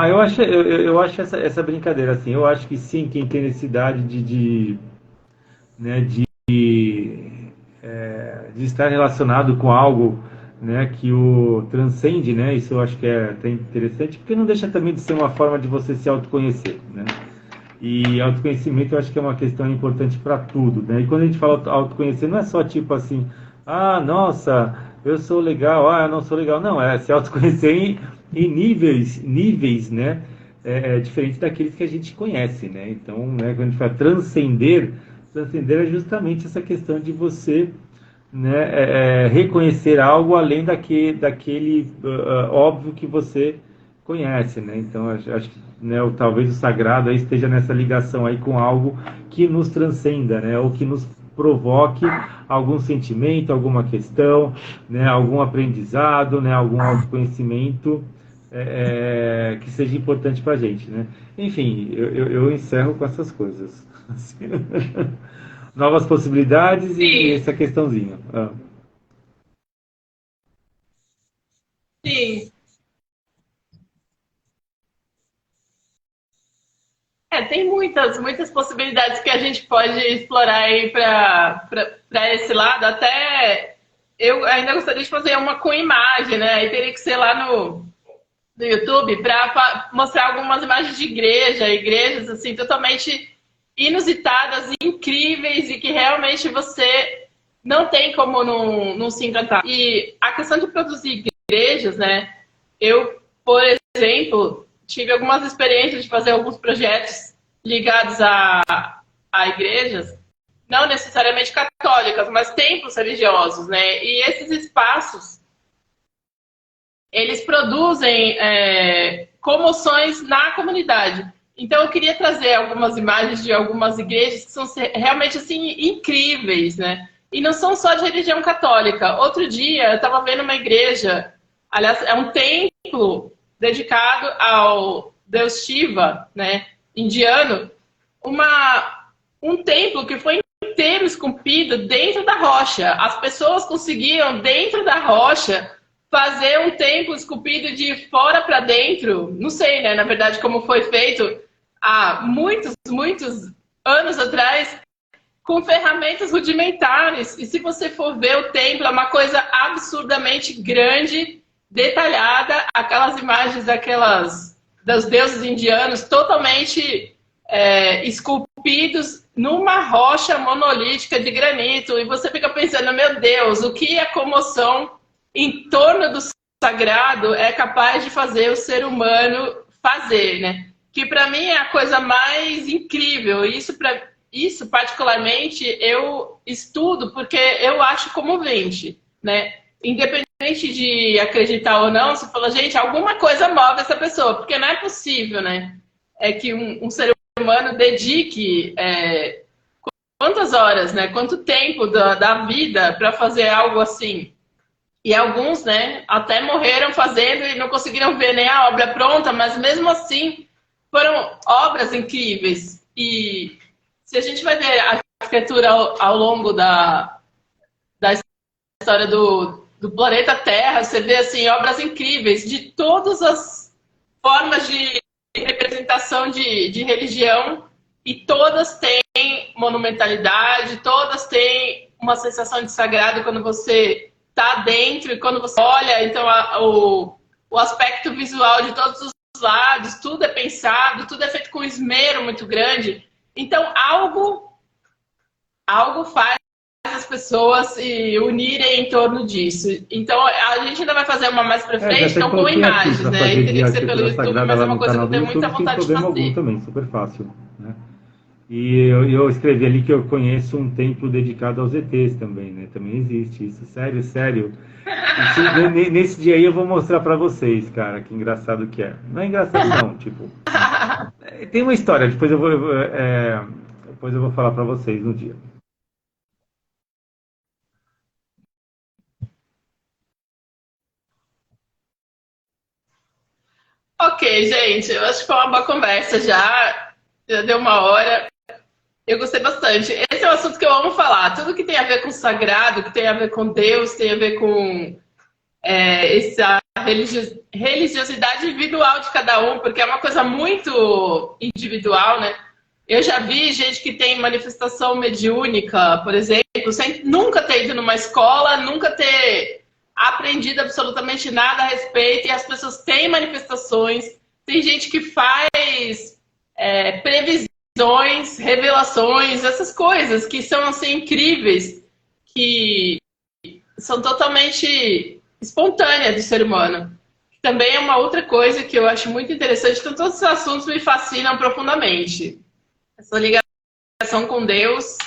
A: Eu acho essa brincadeira assim. Eu acho que sim, quem tem necessidade né, de estar relacionado com algo, né, que o transcende, né? Isso eu acho que é até interessante, porque não deixa também de ser uma forma de você se autoconhecer, né? E autoconhecimento eu acho que é uma questão importante para tudo, né? E quando a gente fala autoconhecer, não é só tipo assim, ah, nossa, eu sou legal, ah, eu não sou legal. Não, é se autoconhecer em níveis, né? Diferente daqueles que a gente conhece, né? Então, né, quando a gente fala transcender é justamente essa questão de você, né, reconhecer algo além daquele óbvio que você conhece, né? Então acho que, né, talvez o sagrado aí esteja nessa ligação aí com algo que nos transcenda, né? Ou que nos provoque algum sentimento, alguma questão, né? Algum aprendizado, né? Algum autoconhecimento que seja importante para a gente, né? Enfim, eu encerro com essas coisas. Assim. Novas possibilidades e
B: Sim,
A: essa questãozinha.
B: sim. Tem muitas possibilidades que a gente pode explorar aí para esse lado. Até eu ainda gostaria de fazer uma com imagem, né? Aí teria que ser lá no YouTube para mostrar algumas imagens de igrejas assim totalmente inusitadas, incríveis e que realmente você não tem como não se encantar. E a questão de produzir igrejas, né? Eu, por exemplo, tive algumas experiências de fazer alguns projetos ligados a igrejas, não necessariamente católicas, mas templos religiosos, né? E esses espaços eles produzem comoções na comunidade. Então eu queria trazer algumas imagens de algumas igrejas que são realmente assim incríveis, né? E não são só de religião católica. Outro dia eu estava vendo uma igreja, aliás, é um templo dedicado ao deus Shiva, né, indiano, um templo que foi inteiro esculpido dentro da rocha. As pessoas conseguiam, dentro da rocha, fazer um templo esculpido de fora para dentro. Não sei, né? Na verdade, como foi feito há muitos anos atrás, com ferramentas rudimentares. E se você for ver o templo, é uma coisa absurdamente grande, detalhada, aquelas imagens dos deuses indianos totalmente esculpidos numa rocha monolítica de granito. E você fica pensando, meu Deus, o que a comoção em torno do sagrado é capaz de fazer o ser humano fazer, né? Que para mim é a coisa mais incrível. Isso particularmente eu estudo porque eu acho comovente, né? Independente de acreditar ou não, você fala, gente, alguma coisa move essa pessoa, porque não é possível, né? É que um ser humano dedique quantas horas, né? Quanto tempo da vida para fazer algo assim. E alguns, né, até morreram fazendo e não conseguiram ver nem a obra pronta, mas mesmo assim foram obras incríveis. E se a gente vai ver a arquitetura ao longo da história do planeta Terra, você vê assim, obras incríveis de todas as formas de representação de religião, e todas têm monumentalidade, todas têm uma sensação de sagrado quando você está dentro e quando você olha. Então, o aspecto visual de todos os lados, tudo é pensado, tudo é feito com esmero muito grande. Então, algo faz as pessoas se unirem em torno disso. Então, a gente ainda vai fazer uma mais pra frente, então com imagens, né? Aí teria que ser pelo YouTube, mas é uma coisa que eu tenho muita vontade de fazer.
A: Sem problema algum também, super fácil, né? E eu escrevi ali que eu conheço um templo dedicado aos ETs também, né? Também existe isso, sério, sério. Nesse dia aí eu vou mostrar pra vocês, cara, que engraçado que é. Não é engraçado não, tipo... Tem uma história, depois eu vou falar pra vocês no dia.
B: Ok, gente, eu acho que foi uma boa conversa já deu uma hora. Eu gostei bastante. Esse é um assunto que eu amo falar. Tudo que tem a ver com sagrado, que tem a ver com Deus, tem a ver com essa religiosidade individual de cada um, porque é uma coisa muito individual, né? Eu já vi gente que tem manifestação mediúnica, por exemplo, sem nunca ter ido numa escola, nunca ter aprendido absolutamente nada a respeito, e as pessoas têm manifestações. Tem gente que faz previsões, revelações, essas coisas que são assim incríveis, que são totalmente espontâneas do ser humano. Também é uma outra coisa que eu acho muito interessante. Então, todos esses assuntos me fascinam profundamente. Essa ligação com Deus,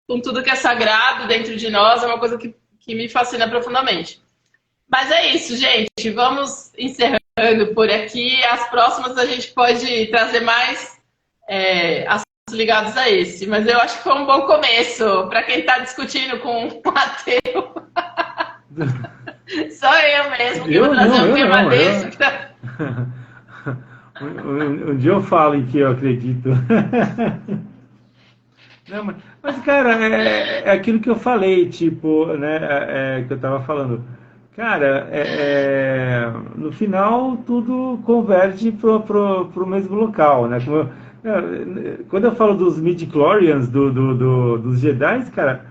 B: com tudo que é sagrado dentro de nós, é uma coisa que me fascina profundamente. Mas é isso, gente. Vamos encerrando por aqui. As próximas a gente pode trazer mais assuntos ligados a esse. Mas eu acho que foi um bom começo para quem está discutindo com o ateu. Só eu mesmo que vou trazer um tema desse.
A: Um dia eu falo em que eu acredito. Não, mas, cara, é aquilo que eu falei, tipo, né, que eu tava falando. Cara, no final tudo converge pro mesmo local, né? Quando eu falo dos midi-chlorians, dos Jedi, cara,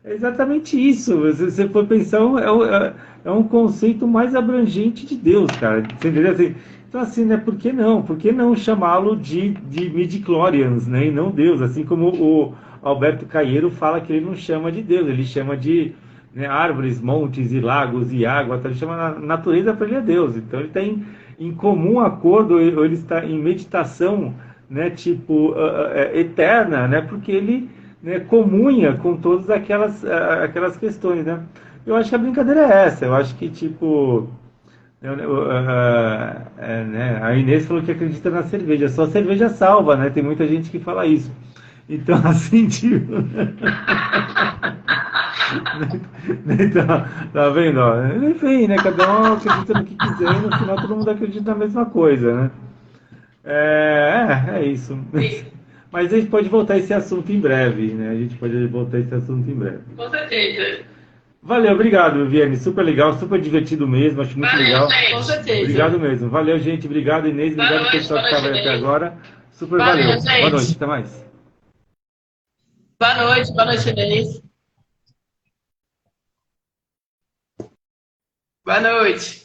A: é exatamente isso. Se você for pensar, é um conceito mais abrangente de Deus, cara. Você entendeu? Assim, então, assim, né, por que não? Por que não chamá-lo de midi-chlorians, né? E não Deus? Assim como o Alberto Caeiro fala que ele não chama de Deus, ele chama de, né, árvores, montes e lagos e água, então ele chama a natureza, para ele é Deus. Então ele está em comum acordo, ou ele está em meditação, né, tipo, eterna, né? Porque ele, né, comunha com todas aquelas questões, né? Eu acho que a brincadeira é essa. Eu acho que, tipo, né, a Inês falou que acredita na cerveja. Só a cerveja salva, né? Tem muita gente que fala isso. Então, assim, tipo... Então, tá vendo? Ó? Enfim, né? Cada um acredita no que quiser e no final todo mundo acredita na mesma coisa, né? É isso. Mas a gente pode voltar a esse assunto em breve, né? A gente pode voltar a esse assunto em breve.
B: Com certeza.
A: Valeu, obrigado, Viviane. Super legal, super divertido mesmo. Acho muito legal.
B: Gente, com certeza.
A: Obrigado mesmo. Valeu, gente. Obrigado, Inês. Obrigado, pessoal que estava aí até agora. Super valeu.
B: Gente.
A: Boa noite, até mais.
B: Boa noite, Inês. Boa noite.